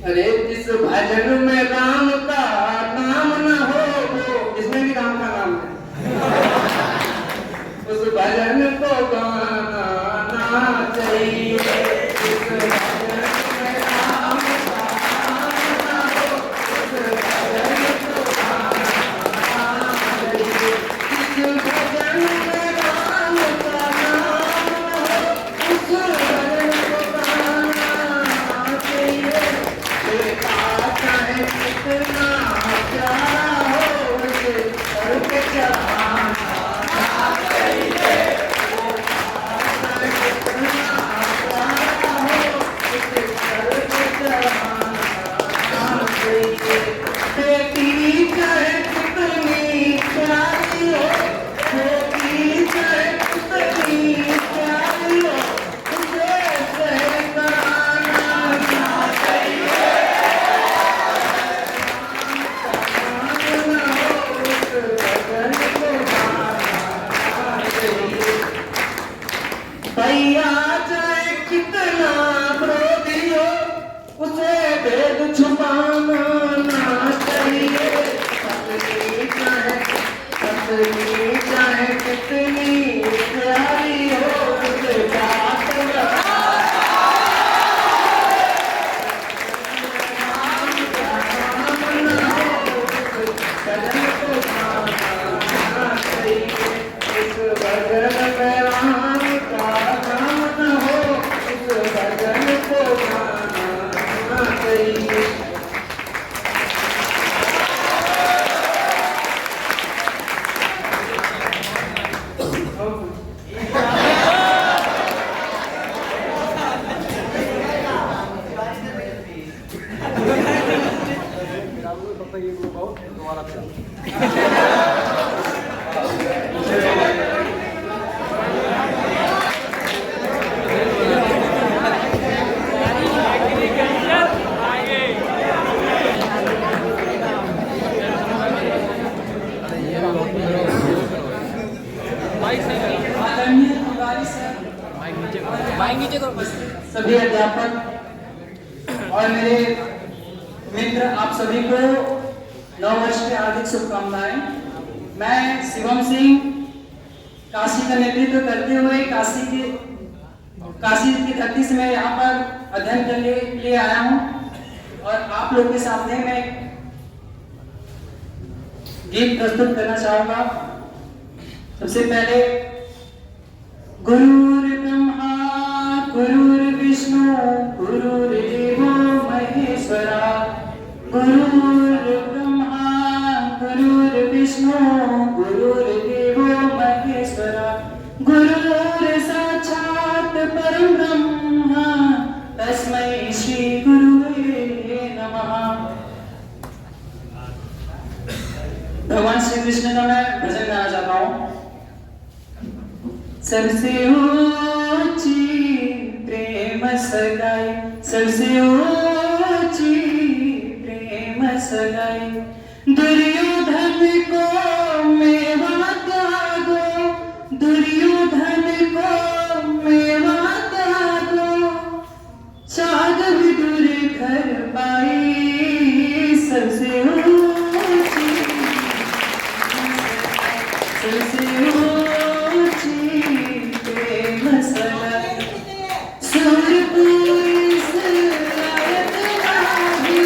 अरे जिस भजन में राम का नाम न हो वो इसमें भी राम का नाम है, उस भजन को गाना चाहिए। जिस भजन में राम का नाम न हो उस भजन को गाना चाहिए। जिस भजन में राम का नाम न हो उस भजन को गाना चाहिए। बेटा चाहे कितना प्यारा हो उसे करके चढ़ाना चाहिए। वो चाहे कितना प्यारा हो उसे करके चढ़ाना चाहिए। बेटी चाहे कितनी प्यारी हो, बेटी चाहे कितनी प्यारी हो उसे सह कराना चाहिए। भैया चाहे कितना क्रोधी हो उसे भेद छुपाना ना चाहिए। पत्नी चाहे कितनी प्यारी हो उसे बात भजन को गाना चाहिए। इस भजन आदरणीय तिवारी सर, सभी अध्यापक और मेरे मित्र, आप सभी को नव वर्ष की हार्दिक शुभकामनाएं। मैं शिवम सिंह काशी का नेतृत्व करते हुए काशी की धरती से मैं यहाँ पर अध्ययन करने के लिए आया हूँ और आप लोग के सामने मैं गीत प्रस्तुत करना चाहूंगा। सबसे पहले गुरुर्ब्रह्मा गुरुर्विष्णु गुरुर्देवो महेश्वरा, गुरुर्ब्रह्मा गुरुर्विष्णु गुरुर्देवो महेश्वरा, गुरुर्साक्षात् परं ब्रह्म तस्मै श्री गुरुवे नमः। भगवान श्री कृष्ण का मैं भजन गाना चाहता हूँ। सबसे ऊंची प्रेम सगाई, सबसे ऊंची प्रेम सगाई, दुर्योधन को मेवा त्यागो, दुर्योधन को मेवा त्यागो, चाग विदुर घर पाई, सबसे ऊंची सबसे ऊंची प्रेम सगाई, सुरपुरी सरायत लागी,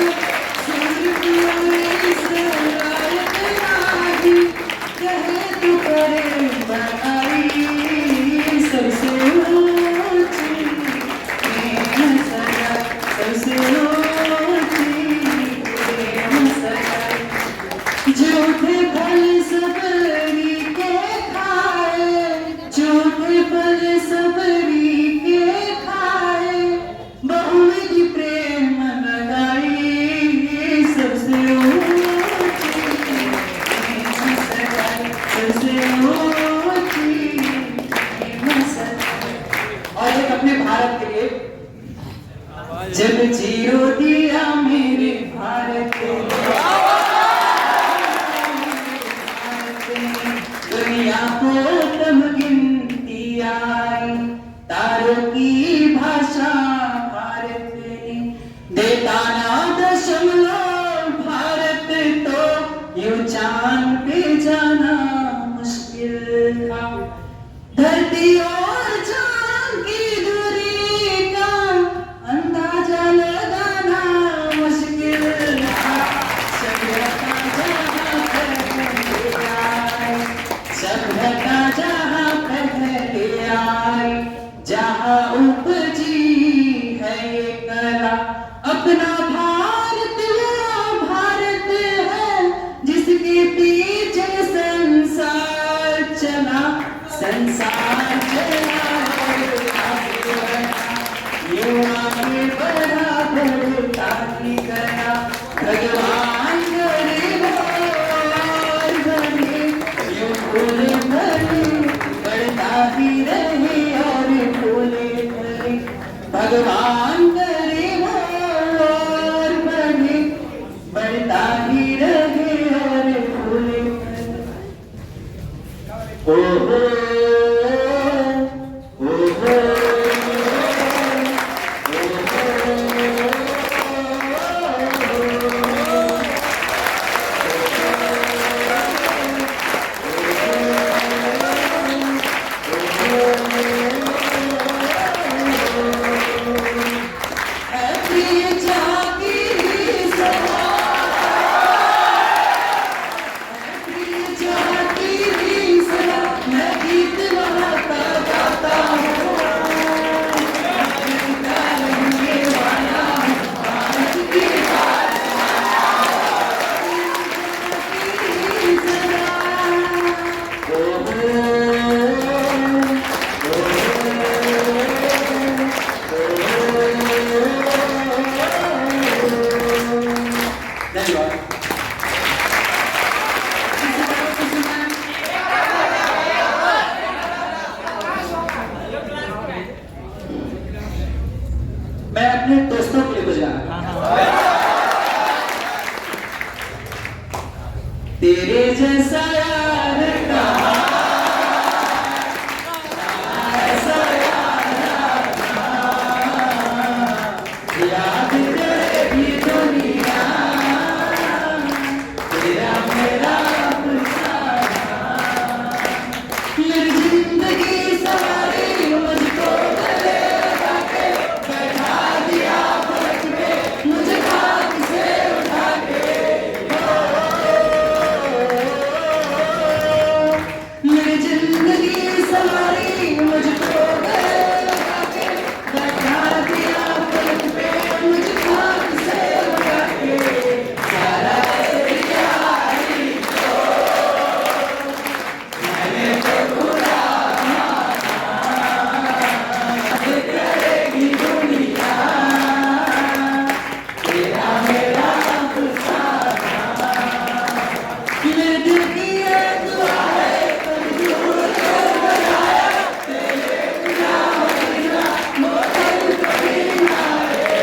सुरपुरी सरायत लागी, कहे तू करे बनाई, सबसे ऊंची प्रेम सगाई, सबसे ऊंची प्रेम सगाई, झूठे फल सबरी के खाए, झूठे फल सबरी के खाए, बहुविधि प्रेम लगाई, सबसे ऊंची प्रेम सगाई, सबसे ऊंची प्रेम सगाई। और एक अपने भारत के लिए, जब जियो दिया मेरे भारत के दुनिया को तब गिनती आई, तारों की भाषा भारत ने, देता ना दशमलव भारत तो यूं चांद पे जाना मुश्किल था, धरती और चांद की दूरी का अंदाजा लगाना मुश्किल था, सभ्यता जहाँ पहले आई, सभ्यता जहाँ पहले आई, जहाँ उपजी है ये कला, अपना भारत वो भारत है जिसके पीछे संसार चला, संसार चला यूं आगे बढ़ा बढ़ता ही गया, भगवान गरीब और बने, यूं फूले भरे बढ़ता ही रहे और फूले भरे, भगवान गरीब और बने बढ़ता ही रहे और फूले भरे। ओहो नदी तेरे जैसा यार कहाँ, ऐसा यार कहाँ, याद करेगी दुनिया तेरा मेरा अफसाना। मेरी जिंदगी सवारी मुझको गले लगा के बैठा दिया पलक में, मुझे खाक से उठा के। मेरी जिंदगी सवारी मुझको गले लगा के बैठा दिया पलक पे, मुझे खाक से उठा के। सारा तेरी यारी को मैंने तो बुरा माना, करेगी दुनिया तेरा मेरा अफसाना। मेरे दिल की ये दुआ है कभी दूर न जाए, तेरे बिना मदीना मोहब्बत कभी ना आए।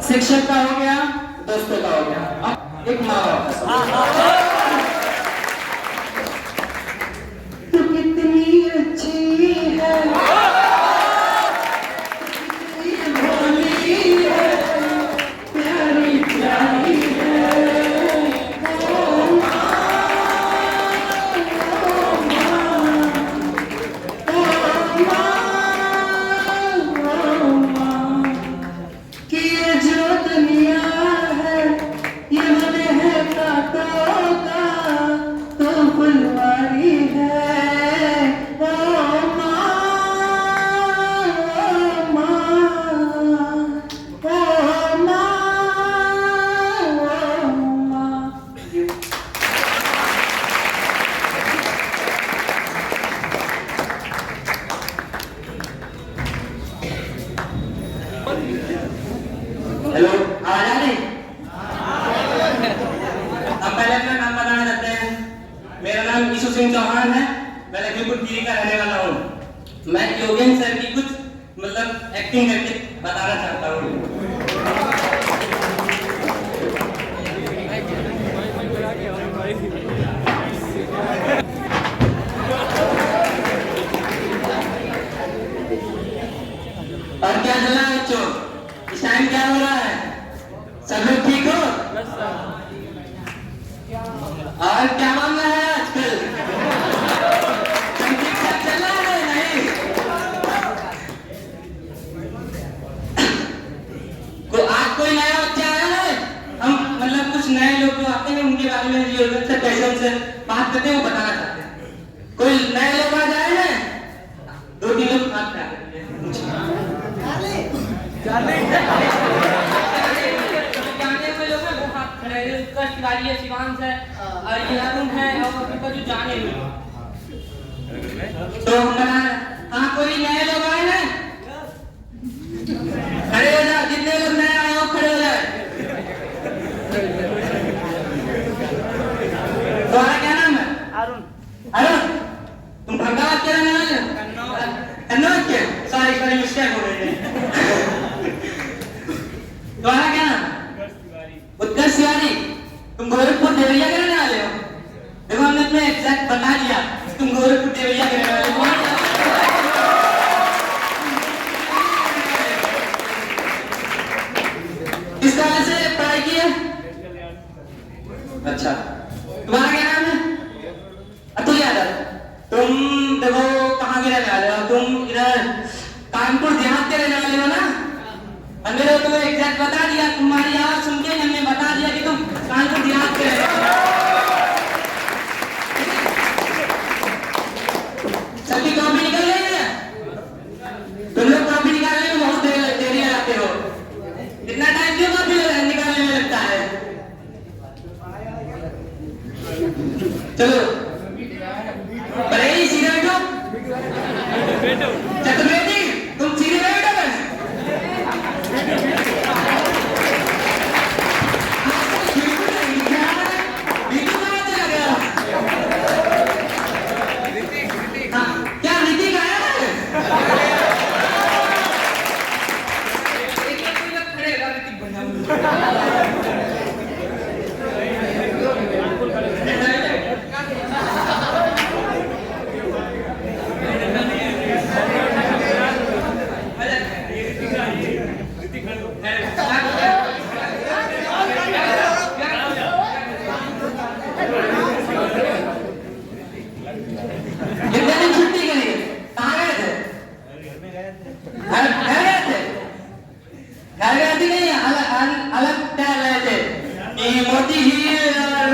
शिक्षक का हो गया, दोस्तों का हो गया, अब एक माँ बाप का। तू कितनी अच्छी है, कितनी भोली है, प्यारी प्यारी है। ओ माँ, ओ माँ, ओ माँ, कि ये जो दुनिया है ये बने है कांटों का, तो फुलवारी है। ओ माँ, ओ माँ, ओ माँ, ओ माँ। हेलो, आवाज आ रही? हम पहले अपना नाम बताना चाहते हैं। मेरा नाम ईशु सिंह चौहान है, मैं लखीमपुर खीरी का रहने वाला हूँ। मैं योगेंद्र सर की कुछ एक्टिंग करके बताना चाहता हूँ। और क्या चल रहा है बच्चों, इस टाइम क्या हो रहा है? सब लोग ठीक हो? और क्या मामला है आजकल? सब ठीक ठाक चल रहा है नहीं? आज कोई नया बच्चा आया है? हम कुछ नए लोग जो आते हैं उनके बारे में योगेंद्र सर कैसे उनसे बात करते हैं वो बताना चाहते हैं। कोई नए लोग आ जाए हैं? 2-3 लोग बात कर तिवारी है, शिवांश है, और ये अरुण है, और जो जाने तो हाँ, कोई नए लोग आए हैं? खड़े हो जाओ, जितने लोग नए आए हो खड़े हो जाए। तुम्हारा क्या नाम है? अरुण। अरुण, तुम भरगावत के रहने वाले हो? कन्नौज के? सॉरी मिस्टेक हो गई है। तुम्हारा क्या नाम? उत्कर्ष तिवारी। तुम गोरखपुर देवरिया के रहने वाले हो? देखो हमने तुम्हें एग्जैक्ट बता दिया, तुम गोरखपुर देवरिया के रहने वाले हो। किस कॉलेज से पढ़ाई की है? अच्छा, तुम्हारा क्या नाम है? अतुल यादव। तुम देखो कहाँ के रहने वाले हो? तुम इधर कानपुर देहात के रहने वाले हो ना? हमने तो तुम्हें एग्जैक्ट बता दिया, तुम्हारी आवाज सुन के हमने बता दिया कि तुम कानपुर देहात के रहने वाले हो। सभी कॉपी निकल गई है? घर गए थे? घर गए थे नहीं, अलग टहल रहे थे कि मोदी जी और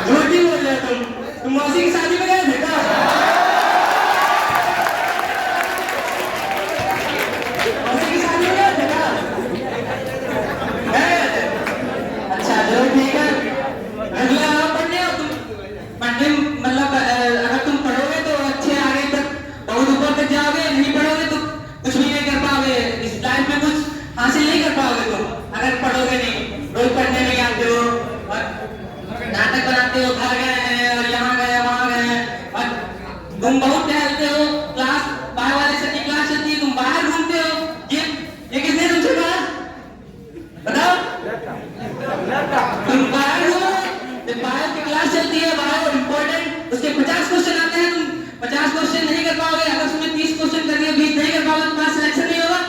झूठी बोल रहे हो तुम मौसी की शादी में गए थे क्या? मौसी की शादी में गए थे क्या? गए थे? अच्छा चलो ठीक है। अगला आप पढ़ने हो तुम, पढ़ने मतलब अगर तुम पढ़ोगे तो अच्छे आगे तक बहुत ऊपर तक जाओगे, नहीं पढ़ोगे तो कुछ भी नहीं कर पाओगे, इस लाइफ में कुछ हासिल नहीं कर पाओगे तुम अगर पढ़ोगे नहीं। रोज पढ़ने नहीं आते हो और नाटक बनाते हो, घर गए हैं और यहाँ गए वहाँ गए और तुम बहुत टहलते हो, क्लास बाहर वाले सर की क्लास चलती है, तुम बाहर घूमते हो। ये किसने तुमसे कहा? बताओ। तुम बाहर घूमो, बाहर की क्लास चलती है, बाहर इम्पोर्टेंट उसके 50 क्वेश्चन आते हैं, तुम 50 क्वेश्चन नहीं कर पाओगे। अगर उसमें 30 क्वेश्चन करके 20 नहीं कर पाओगे तो तुम्हारा सिलेक्शन नहीं होगा।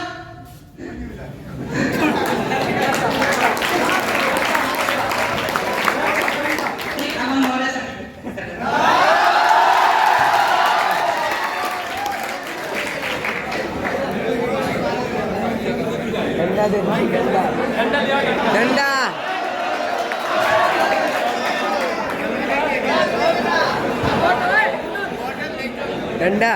डंडा डंडा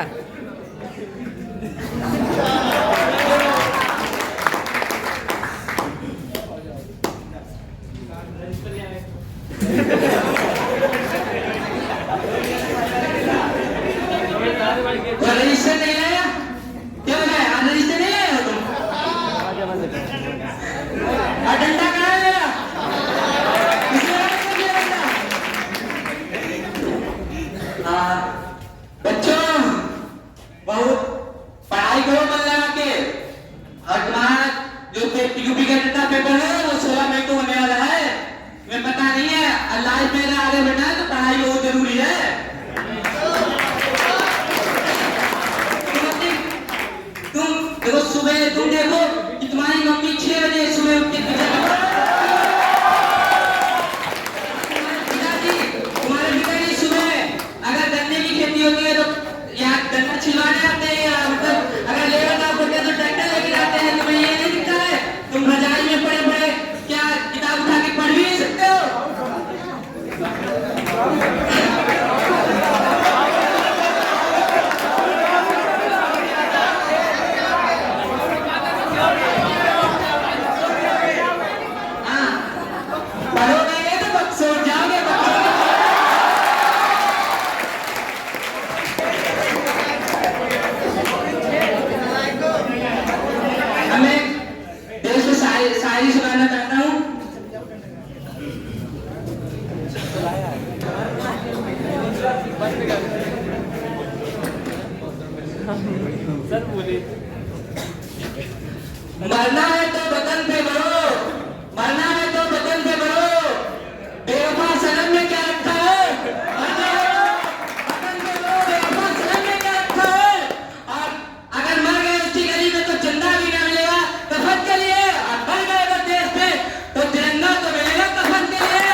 रजिस्टर नहीं लाया? क्यों लाया? आज रजिस्टर नहीं लाया हो तुम? और डंडा कहाँ गया? किसने दिया डंडा? हाँ बच्चों, बहुत पढ़ाई करो मन लगा के। और तुम्हारा जो यूपी का डेटा पेपर है वो 16 मई को होने वाला है, तुम्हें पता नहीं है। लाइफ में आगे बढ़ना है तो पढ़ाई बहुत जरूरी है। तुम देखो सुबह तुम देखो कि तुम्हारी मम्मी 6 बजे सुबह उठ के तुम्हारे पिताजी सुबह अगर गन्ने की खेती होती है तो या गन्ना छिलवाने आते हैं, या मतलब अगर लेबर काम करते हैं तो ट्रैक्टर लेके आते हैं। तुम्हें ये नहीं दिखता है? तुम रजाई में पड़े पड़े क्या किताब उठा के पढ़ भी नहीं सकते हो? शायरी सुनाना चाहता हूँ। सर बोले मरना है तो वतन पे मरो, मरना है तो वतन पे मरो, बेवफा सनम में क्या रखा है? मरना है वतन पे मरो, बेवफा सनम में क्या रखा है? और अगर मर गए उसकी गली में तो चंदा भी ना मिलेगा कफन के लिए, और मर गए अगर देश पे तो तिरंगा तो मिलेगा कफन के लिए।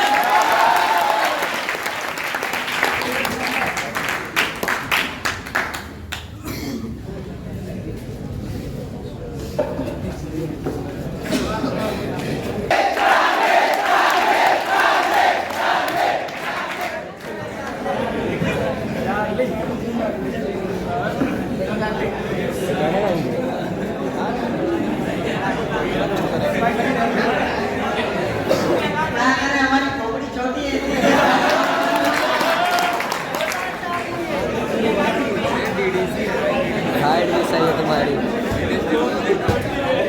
हाइट भी सही है तुम्हारी।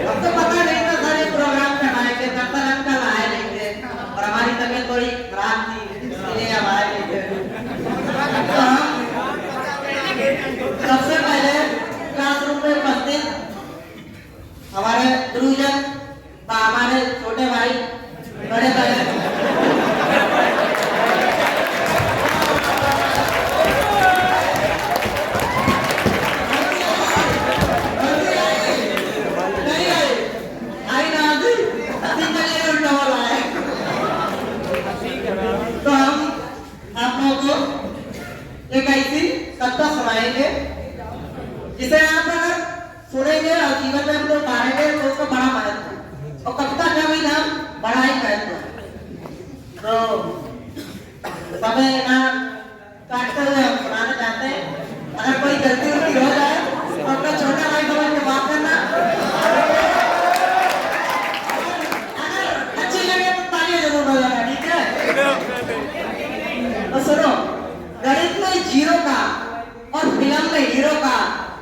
अब तो पता नहीं था सारे प्रोग्राम पे हमारे के दफ्तर अंकल आए नहीं थे और हमारी तबीयत थोड़ी खराब थी इसलिए हम आए नहीं थे। तो हम सबसे पहले क्लासरूम में उपस्थित हमारे गुरुजन व हमारे छोटे भाई बड़े भाई बोलेंगे और जीवन में हम लोग उतारेंगे तो उसका बड़ा महत्व है। और कविता का भी नाम बड़ा ही महत्व है। तो समय ना काटते हुए हम सुनाना चाहते हैं। अगर कोई गलती उल्टी हो जाए तो अपना छोटा भाई समझ के माफ करना। अगर अच्छी लगे तो तालियां जरूर बजाना, ठीक है? तो सुनो, गणित में जीरो का और फिल्म में हीरो का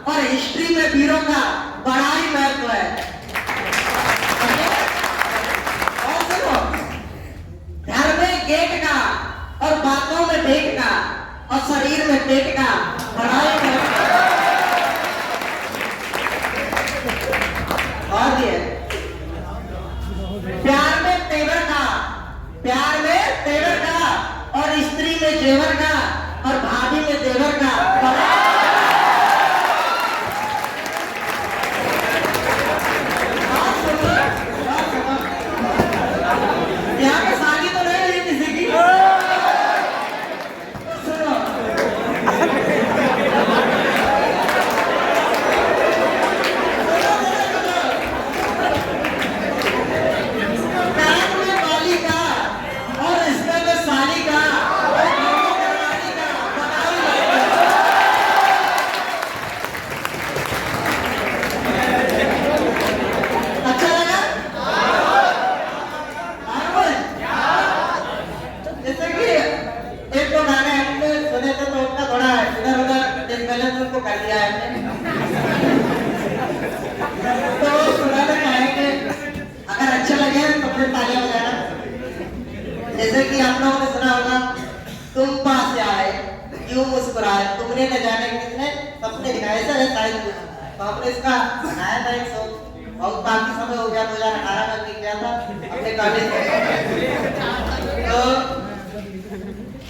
और हिस्ट्री में वीरों का बड़ा ही महत्व है। और सुनो, घर में गेट का और बातों में पेट का और शरीर में पेट का बड़ा ही महत्व है। और ये प्यार में तेवर का, प्यार में तेवर का और स्त्री में जेवर का और भाभी में देवर का बड़ा यहाँ पे शादी तो नहीं हुई किसी की। सुनो, कान में बाली का और रिश्ते में साली का और घरवाली का बड़ा ही अच्छा लगा? जैसे कि एक दो गाने हमने सुने थे तो उनका थोड़ा इधर उधर डिस्बैलेंस उनको कर दिया है हमने। तो सुनाना चाहेंगे, अगर अच्छे लगे तो फिर तालियां बजाना। जैसे कि आप लोगों ने सुना होगा, तुम पास आए यूं मुस्कुराए, तुमने न जाने कितने सपने दिखाए। ऐसा है शायद। तो हमने इसका बनाया था एक सॉन्ग, बहुत काफी समय हो गया, 2018 में लिख गया था अपने कॉलेज में। तो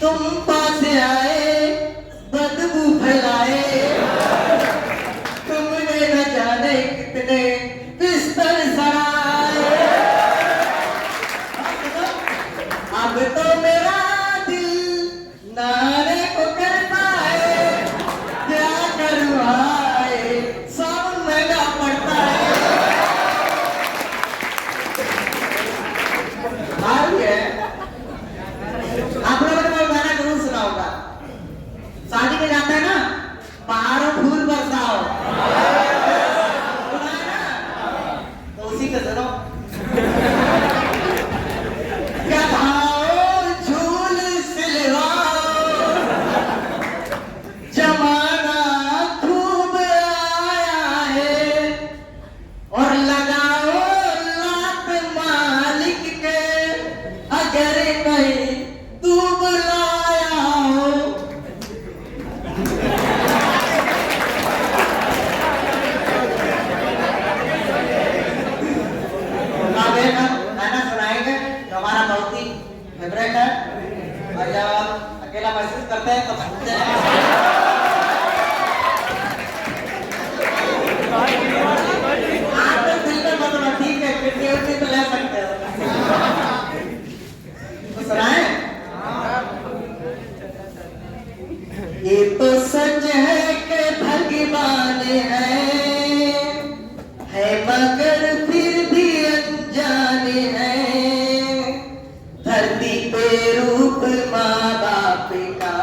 तुम पास आए बदबू फैलाए, तुमने न जाने कितने बिस्तर सराए। अब तो मेरा दिल नारे को करता है, क्या करूँ आए सब महंगा पड़ता है। आप लोगों ने वो गाना जरूर सुना होगा, शादी में जाता है ना, पहाड़ों फूल बरसाओ, सुना है ना? तो उसी का सुनो। गधाओ झूल सिलवाओ, जमाना खूब आया है, और लगाओ लात मालिक के, अगर कहीं तू बुलाया हो। अब एक हम गाना सुनाएंगे जो हमारा बहुत ही फेवरेट है, और जब आप अकेला महसूस करते हैं तो सुनते हैं। आप तो दिल में मतलब ठीक है, कितनी उतनी तो ले सकते हो। तो सुनाएं? ये तो सच है कि भगवान है मगर फिर भी अनजाने हैं। धरती पे रूप माँ बाप का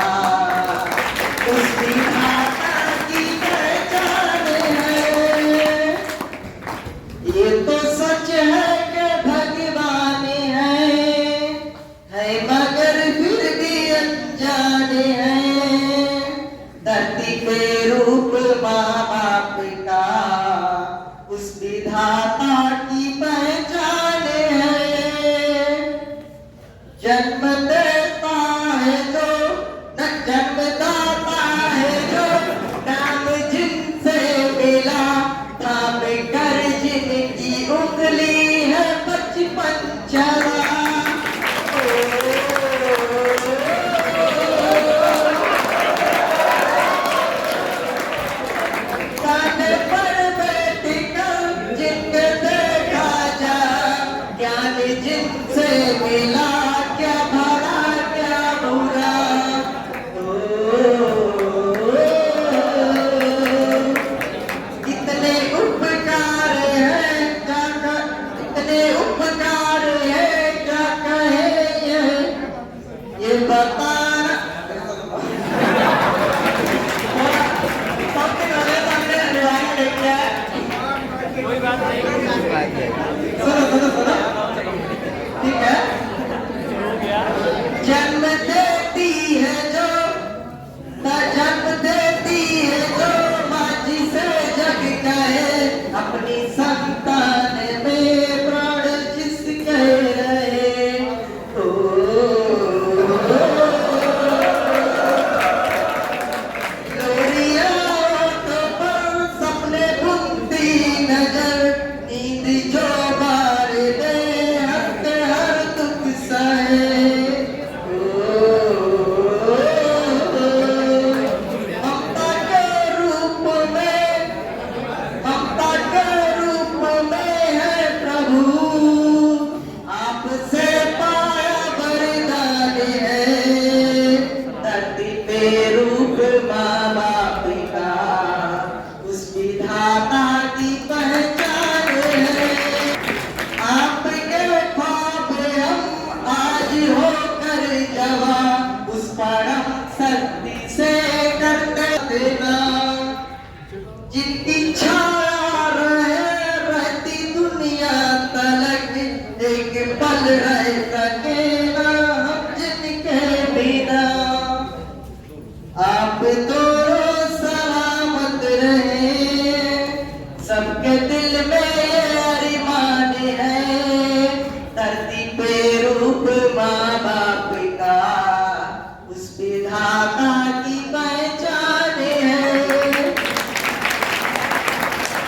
अपनी संतान में प्राण जिसके रहे तो लोरिया तो पर सपने बुनती नजर नींद जो बार दे हर दुख सहे ममता के रूप में है प्रभु आपसे पाया वरदान है धरती पे रूप माँ बाप का उस विधाता की पहचान है आपके ख्वाब हम आज होकर जवान उस परम शक्ति से करते देना जिनकी छाया रहती दुनिया तलक एक पल रह सके ना हम जिनके बिना आप तो सलामत रहे सबके दिल में अरमान है धरती पे रूप माँ बाप का उस विधाता की पहचान है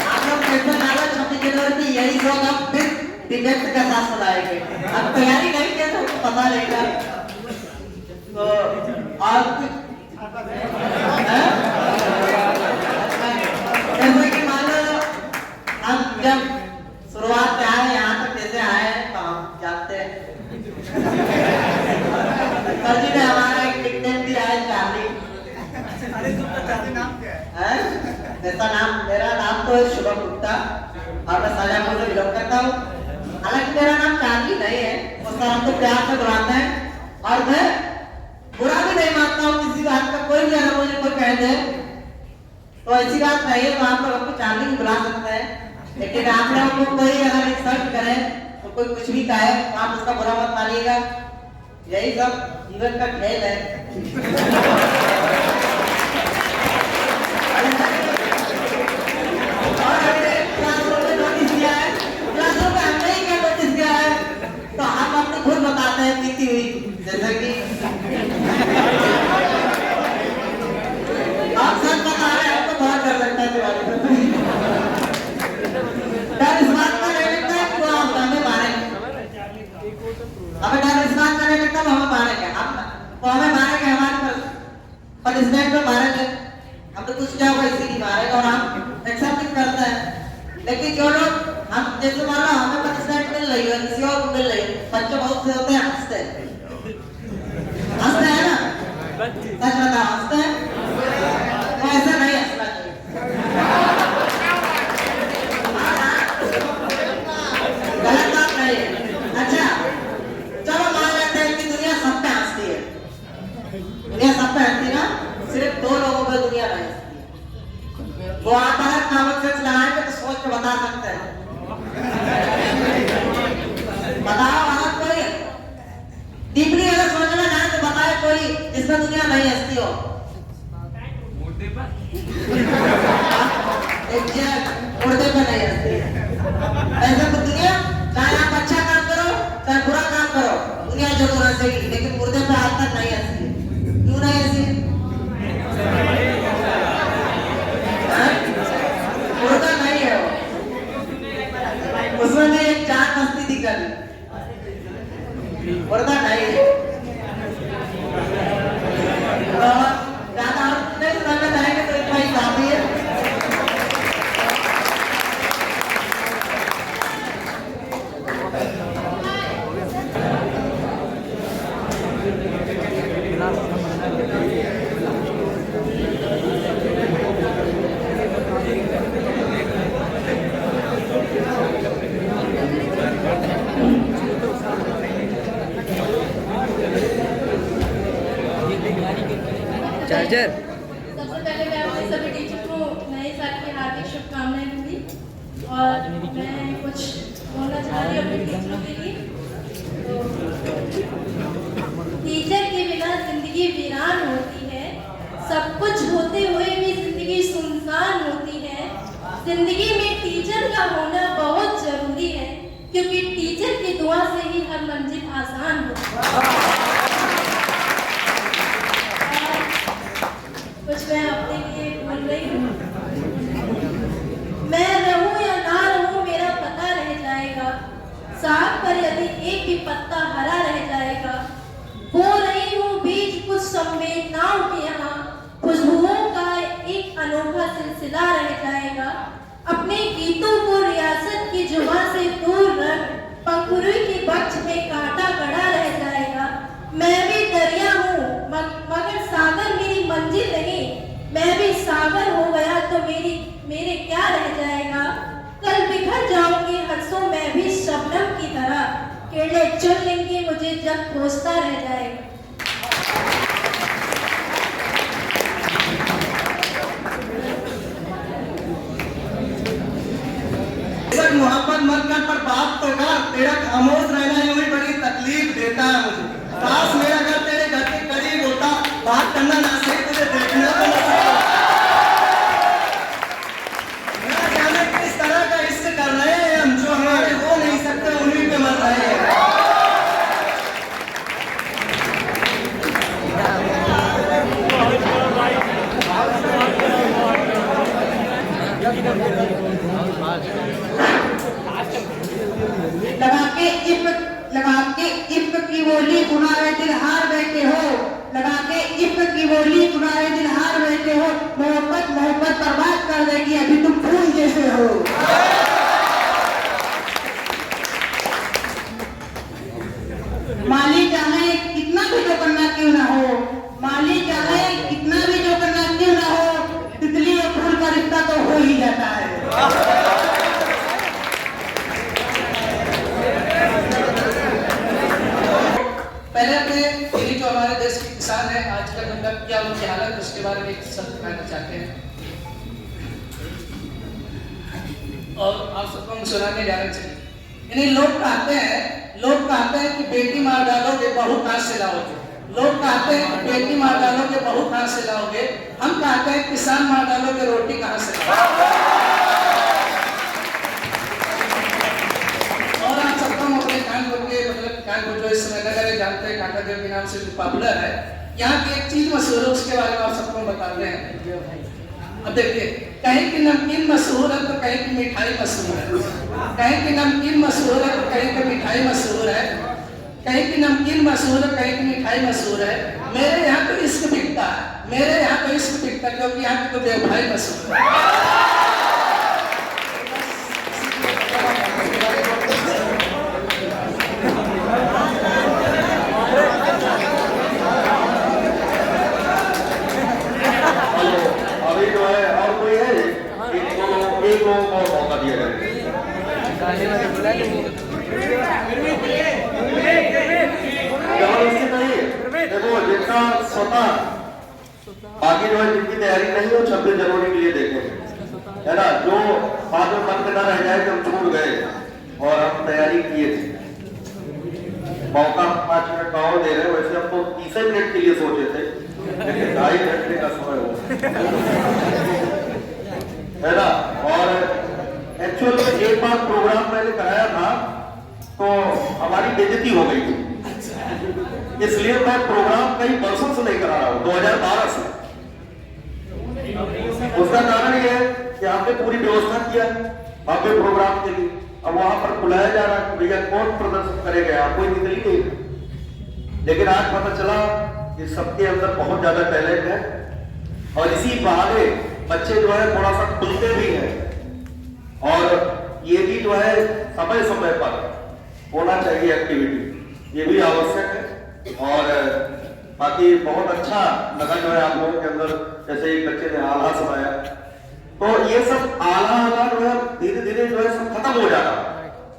आप लोग कैसे नाला 26 जनवरी की यही सॉन्ग अब फिर डिबेट का साथ सुनाएंगे अब तैयारी नहीं किया तो हमको पता रहेगा तो और कुछ जैसे कि मान लो हम जब शुरुआत में आए यहाँ तक कैसे आए तो हम जानते हैं सर जी ने हमारा एक निकनेम दिया है चार्ली ऐसा नाम मेरा नाम तो है शुभम गुप्ता और मैं शाजापुर से बिलोंग करता हूँ हालांकि मेरा नाम चार्ली नहीं है उसका हम तो प्यार से बुलाते हैं और मैं बुरा भी नहीं मानता हूँ किसी बात का कोई भी अगर मुझे कोई कह दे तो ऐसी बात नहीं है तो आप लोग हमको चार्ली भी बुला सकते हैं लेकिन आप लोगों को कोई अगर इंसल्ट करे तो कोई कुछ भी कहे तो आप उसका बुरा मत मानिएगा यही सब जीवन का खेल है और हमने क्लासरूम में नोटिस किया है क्लासरूम में हमने ही क्या नोटिस किया है तो हम अपने खुद बताते हैं बीती हुई जैसे कि आप सच बता रहे हैं तो बहुत डर लगता है दिवाली डर इस बात का नहीं लगता है कि वो आप हमें मारेंगे हमें डर इस बात का नहीं लगता वो हमें मारेंगे हम तो हमें मारेंगे हमारे पनिशमेंट में मारेंगे हम तो कुछ क्या होगा इसीलिए मारेगा और हम एक्सेप्ट करते हैं लेकिन जो लोग हम जैसे मान लो हमें पनिशमेंट मिल रही है किसी और को मिल रही है बच्चे बहुत से होते हैं हंसते हैं ना सच बताओ हंसते हैं तो ऐसा नहीं हंसना चाहिए गलत बात नहीं है अच्छा चलो मान लेते हैं कि दुनिया सब पे हंसती है दुनिया सब पे हंसती ना सिर्फ दो लोगों पे दुनिया नहीं हंसती है वो आप अगर कॉमन सेंस लगाएंगे तो सोच के बता सकते हैं बताओ अगर कोई डीपली अगर सोचना चाहे तो बताए कोई जिसमें दुनिया नहीं हंसती हो मुर्दे पे नहीं हंसती ऐसा तो दुनिया चाहे आप अच्छा काम करो चाहे बुरा काम करो दुनिया जरूर हंसेगी लेकिन मुर्दे पे आज तक नहीं हंसती क्यों नहीं हंसी मुर्दा नहीं है वो उसमें भी एक जान हंसती थी कल मुर्दा नहीं है ज्यादा नहीं सुनाना चाहेंगे तो इतना ही काफी है चार्जर सबसे पहले मैं अपने सभी टीचर को नए साल की हार्दिक शुभकामनाएं दूंगी और मैं कुछ बोलना चाह रही हूँ अपने टीचरों के लिए तो टीचर के बिना जिंदगी वीरान होती है सब कुछ होते हुए भी जिंदगी सुनसान होती है जिंदगी में टीचर का होना बहुत जरूरी है, क्योंकि टीचर की दुआ से ही हर मंजिल आसान होती है। कुछ मैं अपने लिए बोल रही हूँ। मैं रहूं या ना रहूं मेरा पता रह जाएगा, साग पर यदि एक भी पत्ता हरा रह जाएगा। बो रही हूँ बीज कुछ संवेदनाओं के यहाँ, खुशबुओं का एक अनोखा सिलसिला रह जाएगा। अपने गीतों को रियासत की जुबां से दूर रख, पंखुड़ी की बच्च में कांटा गड़ा रह जाएगा। मैं भी दरिया हूँ मगर सागर मेरी मंजिल नहीं, मैं भी सागर हो गया तो मेरे क्या रह जाएगा। कल बिखर जाऊंगी हर्षों मैं भी शबनम की तरह, केड़े चुन लेंगे मुझे जब खोजता रह जाएगा। मोहब्बत मत कर पर बात तो कर, तेरा खामोश रहना यूं ही बड़ी तकलीफ देता है मुझे। काश मेरा घर तेरे घर के करीब होता, बात करना ना सही तुझे देखना तो ना सही। ना जाने किस तरह का इश्क कर रहे हैं हम, जो हमारे हो नहीं सकते उन्हीं पे मर रहे हैं। लगा के इफ्क की बोली तुम्हारे दिल हार बैठे हो, लगा के इफ्क की बोली तुम्हारे दिल हार बैठे हो। मोहब्बत मोहब्बत बर्बाद कर देगी, अभी तुम फूल जैसे हो। माली चाहे कितना भी जो करना क्यों ना हो, माली चाहे कितना भी जो करना क्यों ना हो, तितली और फूल का रिश्ता तो हो ही जाता है। पहले अपने ये जो हमारे देश के किसान हैं आजकल मतलब क्या उनकी हालत, उसके बारे में एक शब्द कहना चाहते हैं और आप सबको हम सुनाने जाना चाहिए। यानी लोग कहते हैं कि बेटी मार डालोगे बहू कहाँ से लाओगे। लोग कहते हैं कि बेटी मार डालोगे बहू कहाँ से लाओगे, हम कहते हैं किसान मार डालोगे रोटी कहाँ से लाओगे। और आप सबको हम अपने कानपुर के मतलब कानपुर जो इस समय नगर जानते हैं, काका देव के नाम से जो पॉपुलर है, यहाँ की एक चीज मशहूर है, उसके बारे में आप सबको हम बता रहे हैं। अब देखिए, कहीं की नमकीन मशहूर है तो कहीं की मिठाई मशहूर है, कहीं की नमकीन मशहूर है तो कहीं की मिठाई मशहूर है, कहीं की नमकीन मशहूर है कहीं की मिठाई मशहूर है। मेरे यहाँ तो इश्क बिकता है, मेरे यहाँ तो इश्क बिकता है, क्योंकि यहाँ की तो बेवफाई मशहूर है। अभी जो है और कोई है एक लोगों को मौका दिया जाए। देखो जिनका स्वतः बाकी जो है जिनकी तैयारी नहीं हो 26 जनवरी के लिए देखें, है ना, जो बाद में मन में न रह जाए कि हम छूट गए और हम तैयारी किए थे। मौका 5 मिनट का और दे रहे हैं, वैसे हम तो 30 मिनट के लिए सोचे थे, लेकिन 2.5 घंटे का समय हो, है ना। और एक्चुअल में एक बार प्रोग्राम मैंने कराया था तो हमारी बेइज्जती हो गई थी, इसलिए मैं प्रोग्राम कई वर्षों से नहीं करा रहा हूँ, 2012 से। उसका कारण ये है कि आपने पूरी व्यवस्था किया वहां पे प्रोग्राम के लिए, अब वहां पर बुलाया जा रहा है भैया कौन प्रदर्शन करेगा, आप कोई निकल ही नहीं। लेकिन आज पता चला कि सबके अंदर बहुत ज्यादा टैलेंट है और इसी बहाने बच्चे जो है थोड़ा सा खुलते भी हैं, और ये भी जो है समय समय पर होना चाहिए एक्टिविटी, ये भी आवश्यक है। और बाकी बहुत अच्छा लगा जो है आप लोगों के अंदर, जैसे एक बच्चे ने आला सुनाया, तो ये सब आला जो है धीरे धीरे जो है सब खत्म हो जाना,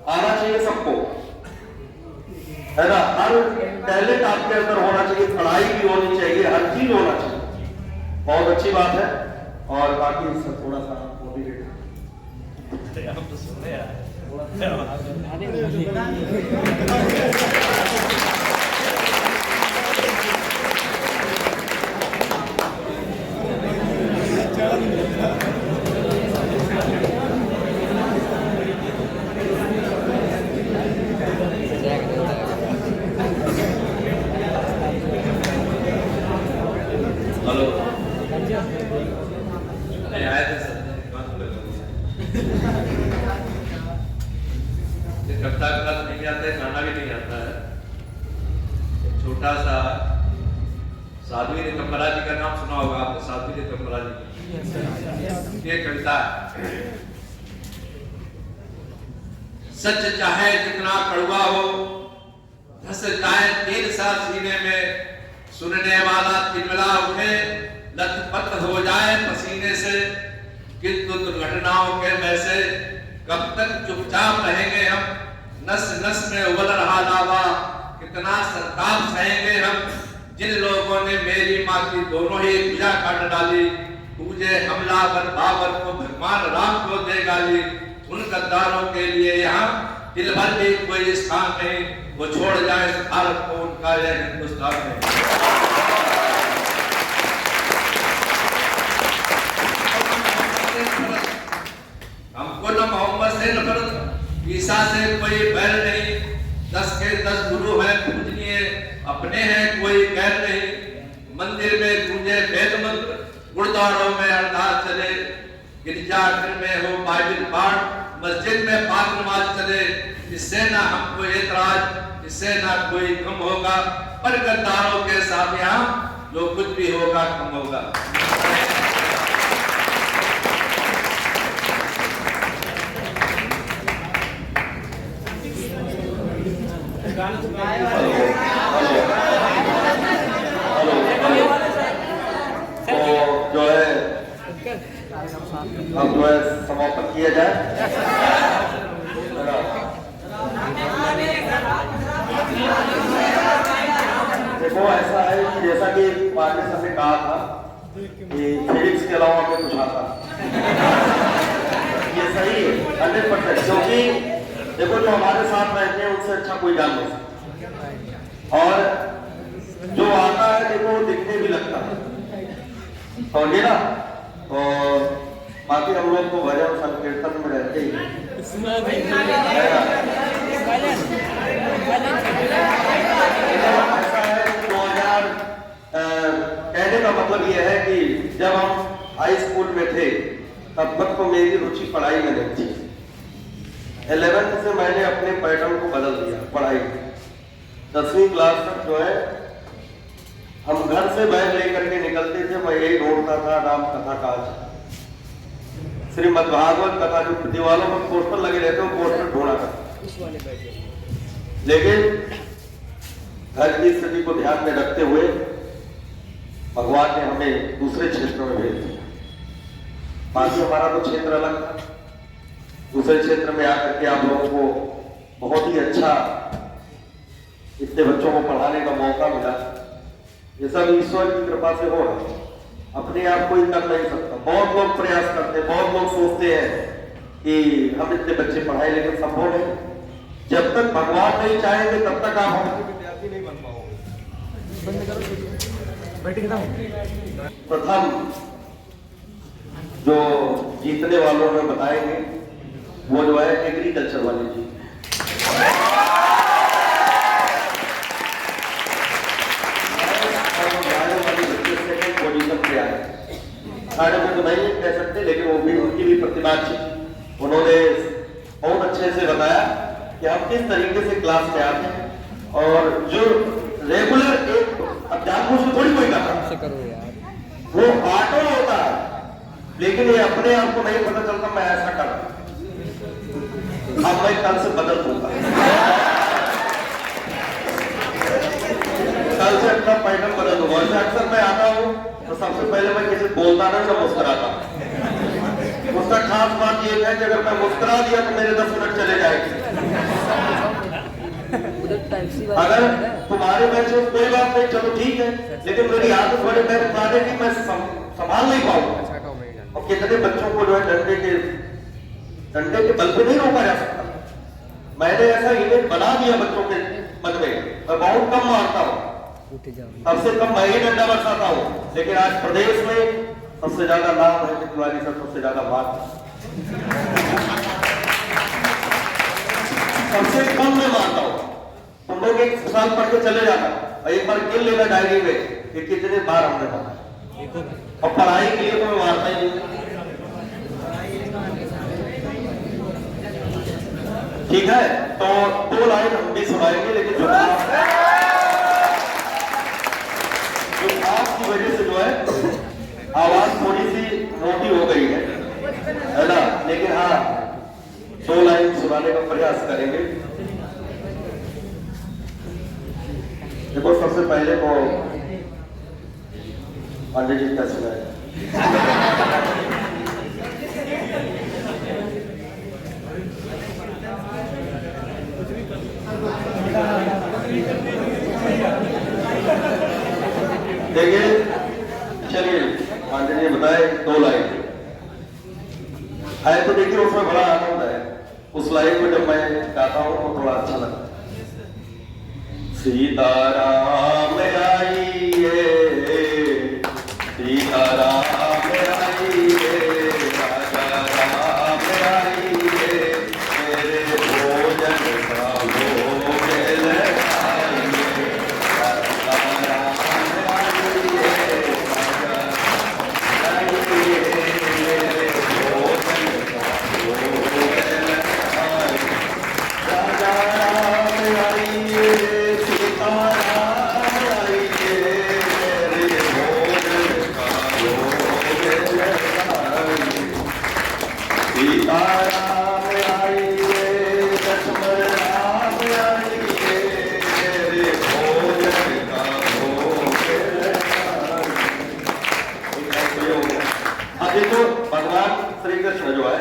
आना चाहिए सबको, है ना। हर टैलेंट आपके अंदर होना चाहिए, पढ़ाई भी होनी चाहिए, हर चीज होना चाहिए, बहुत अच्छी बात है। और बाकी सब थोड़ा सा मोटिवेट कविता का नहीं आता है, गाना भी नहीं आता है। एक छोटा सा साध्वी निकम्बरा जी का नाम सुना होगा आपने, साध्वी निकम्बरा जी। ये कविता सच चाहे जितना कड़वा हो, धस जाए तीर सा सीने में, सुनने वाला तिलमिला उठे, लथपथ हो जाए पसीने से, किंतु दुर्घटनाओं के वैसे कब तक चुपचाप रहेंगे हम, नस नस में उबल रहा लावा, कितना संताप सहेंगे हम, जिन लोगों ने मेरी माँ की दोनों ही पूजा काट डाली, पूजे हमलावर बाबर को भगवान राम को दे गाली, उन गद्दारों के लिए यहाँ दिल भर भी कोई स्थान नहीं, वो छोड़ जाए इस भारत को, उनका यह हिंदुस्तान नहीं। हमको न मोहम्मद से नफरत, ईसा से कोई बैर नहीं, 10 के 10 गुरु हैं पूजनीय, अपने हैं कोई गैर नहीं, मंदिर में गूंजे वेद मंत्र, गुरुद्वारों में अरदास चले, गिरजाघर में हो बाइबल पाठ, मस्जिद में पाक नमाज चले, इससे ना हमको एतराज, इससे ना कोई गम होगा, पर गद्दारों के साथ यहाँ जो कुछ भी होगा कम होगा। जो है अब जो है समापन किया जाए। देखो ऐसा है कि जैसा कि पार्टी सर ने कहा था कि फिजिक्स के अलावा हमें कुछ आता, ये सही है 100%, क्योंकि देखो जो हमारे साथ रहते हैं उनसे अच्छा कोई जान नहीं सकता, और जो आता है देखो दिखने भी लगता है, समझिए ना। और बाकी हम लोग तो भजन संकीर्तन में रहते ही कहने का मतलब यह है कि जब हम हाई स्कूल में थे तब तक तो मेरी रुचि पढ़ाई में नहीं थी। 11th से मैंने अपने पैटर्न को बदल दिया पढ़ाई। 10वीं क्लास तक जो है हम घर से बैग लेकर के निकलते थे, मैं यही ढूंढता था राम कथा काज, श्रीमद् भागवत कथा, जो दीवारों पर पोस्टर लगे रहते हैं पोस्टर ढूंढा था। लेकिन घर की स्थिति को ध्यान में रखते हुए भगवान ने हमें दूसरे क्षेत्रों में भेज दिया। बाकी हमारा तो क्षेत्र अलग था, दूसरे क्षेत्र में आकर के आप लोगों को बहुत ही अच्छा इतने बच्चों को पढ़ाने का मौका मिला। ये सब ईश्वर की कृपा से हो रहा है, अपने आप कोई कर नहीं सकता। बहुत लोग प्रयास करते हैं, बहुत लोग सोचते हैं कि हम इतने बच्चे पढ़ाए, लेकिन संभव नहीं। जब तक भगवान नहीं चाहेंगे तब तक आप हमारे विद्यार्थी नहीं बन पाओगे। प्रथम जो जीतने वालों में बताएंगे वो जो है एग्रीकल्चर वाले जी। सारे में तो नहीं कह सकते, लेकिन वो भी उनकी भी प्रतिभा थी। उन्होंने बहुत अच्छे से बताया कि हम किस तरीके से क्लास में आते हैं, और जो रेगुलर एक अध्यापकों से थोड़ी कोई करता, वो ऑटो होता है, लेकिन ये अपने आप को नहीं पता चलता मैं ऐसा कर रहा हूं, अब मैं कल से बदल दूंगा, कल से अपना पैटर्न बदल दूंगा। वैसे अक्सर मैं आता हूँ तो सबसे पहले मैं किसी बोलता नहीं, मैं मुस्कुराता। उसका खास बात ये है कि अगर मैं मुस्कुरा दिया तो मेरे 10 मिनट चले जाएंगे। अगर तुम्हारे बैच में कोई बात नहीं, चलो ठीक है, लेकिन मेरी आदत बड़े पैर उठाने की मैं संभाल नहीं पाऊंगा। और कितने बच्चों को जो है डंडे के बल पे नहीं रोका जा सकता। मैंने ऐसा इमेज बना दिया बच्चों के मन में, मैं बहुत कम मारता हूँ, सबसे कम मैं ही डंडा बरसाता हूँ, लेकिन आज प्रदेश में सबसे ज्यादा नाम है कि तिवारी सर सबसे ज्यादा मार, सबसे कम मैं मारता हूँ। तुम लोग एक साल पढ़ के चले जाना और एक बार गिन लेना डायरी में कि कितने बार हमने मारा, और पढ़ाई के लिए तो मैं मारता ही नहीं। ठीक है, तो 2 लाइन हम भी सुनाएंगे, लेकिन जुकाम की वजह से जो है आवाज थोड़ी सी मोटी हो गई है ना, लेकिन हाँ 2 लाइन सुनाने का प्रयास करेंगे। देखो, सबसे पहले को पांडे जी क्या सुनाए। देखिए, चलिए पांडे जी बताए 2 लाइन है, तो देखिए उसमें बड़ा आनंद है। उस लाइन में जब मैं गाता हूँ तो थोड़ा अच्छा लगता है। सीताराम आइए, सीताराम आइए, राजा राम आइए, मेरे भोजन का भोग लगाइए। देखो, भगवान श्री कृष्ण जो है,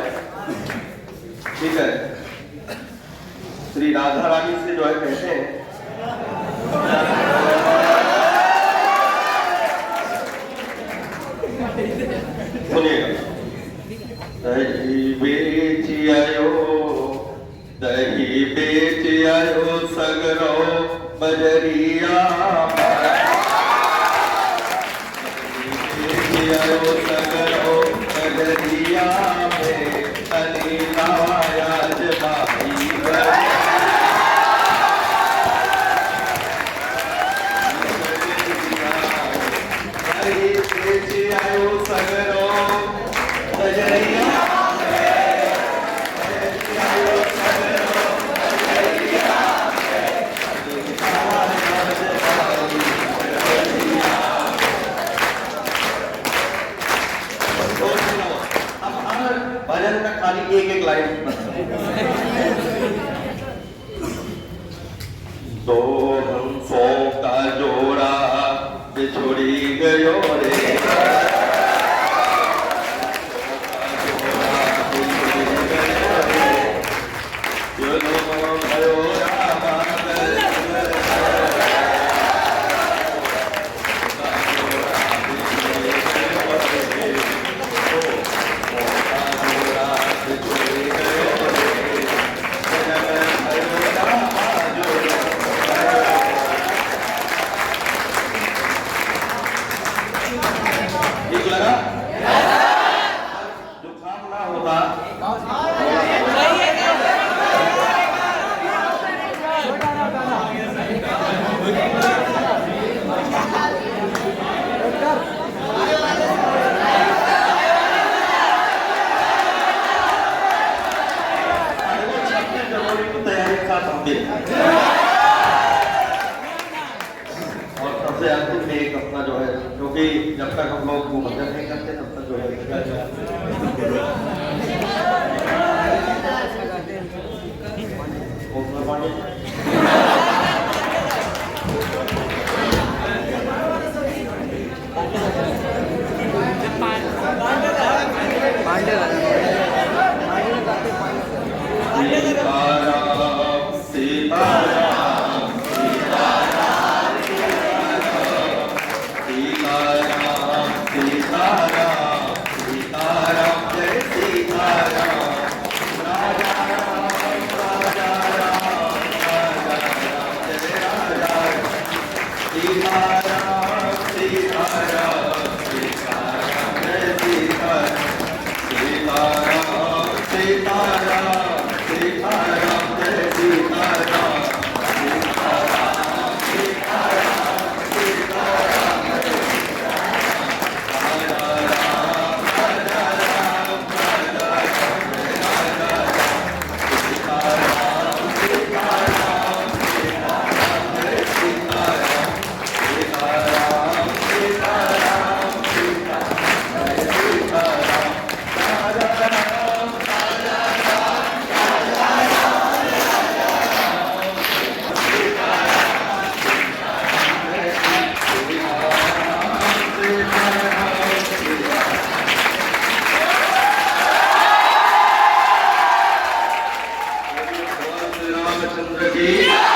ठीक है, श्री राधा रानी से जो है कहते हैं, सुनिएगा, दही बेच आयो, दही बेच आयो सगरो बजरिया, आयो सगरो बजरिया में तनी लाया जमाई आयो सगरो बजरिया भजन में खाली एक लाइन। दो हंसों का जोड़ा बिछुड़ी गयो रे, और सबसे अंतिम में एक अपना जो है, क्योंकि जब तक हम लोग वो भजन नहीं करते तब तक जो है सीताराम जय सीताराम। की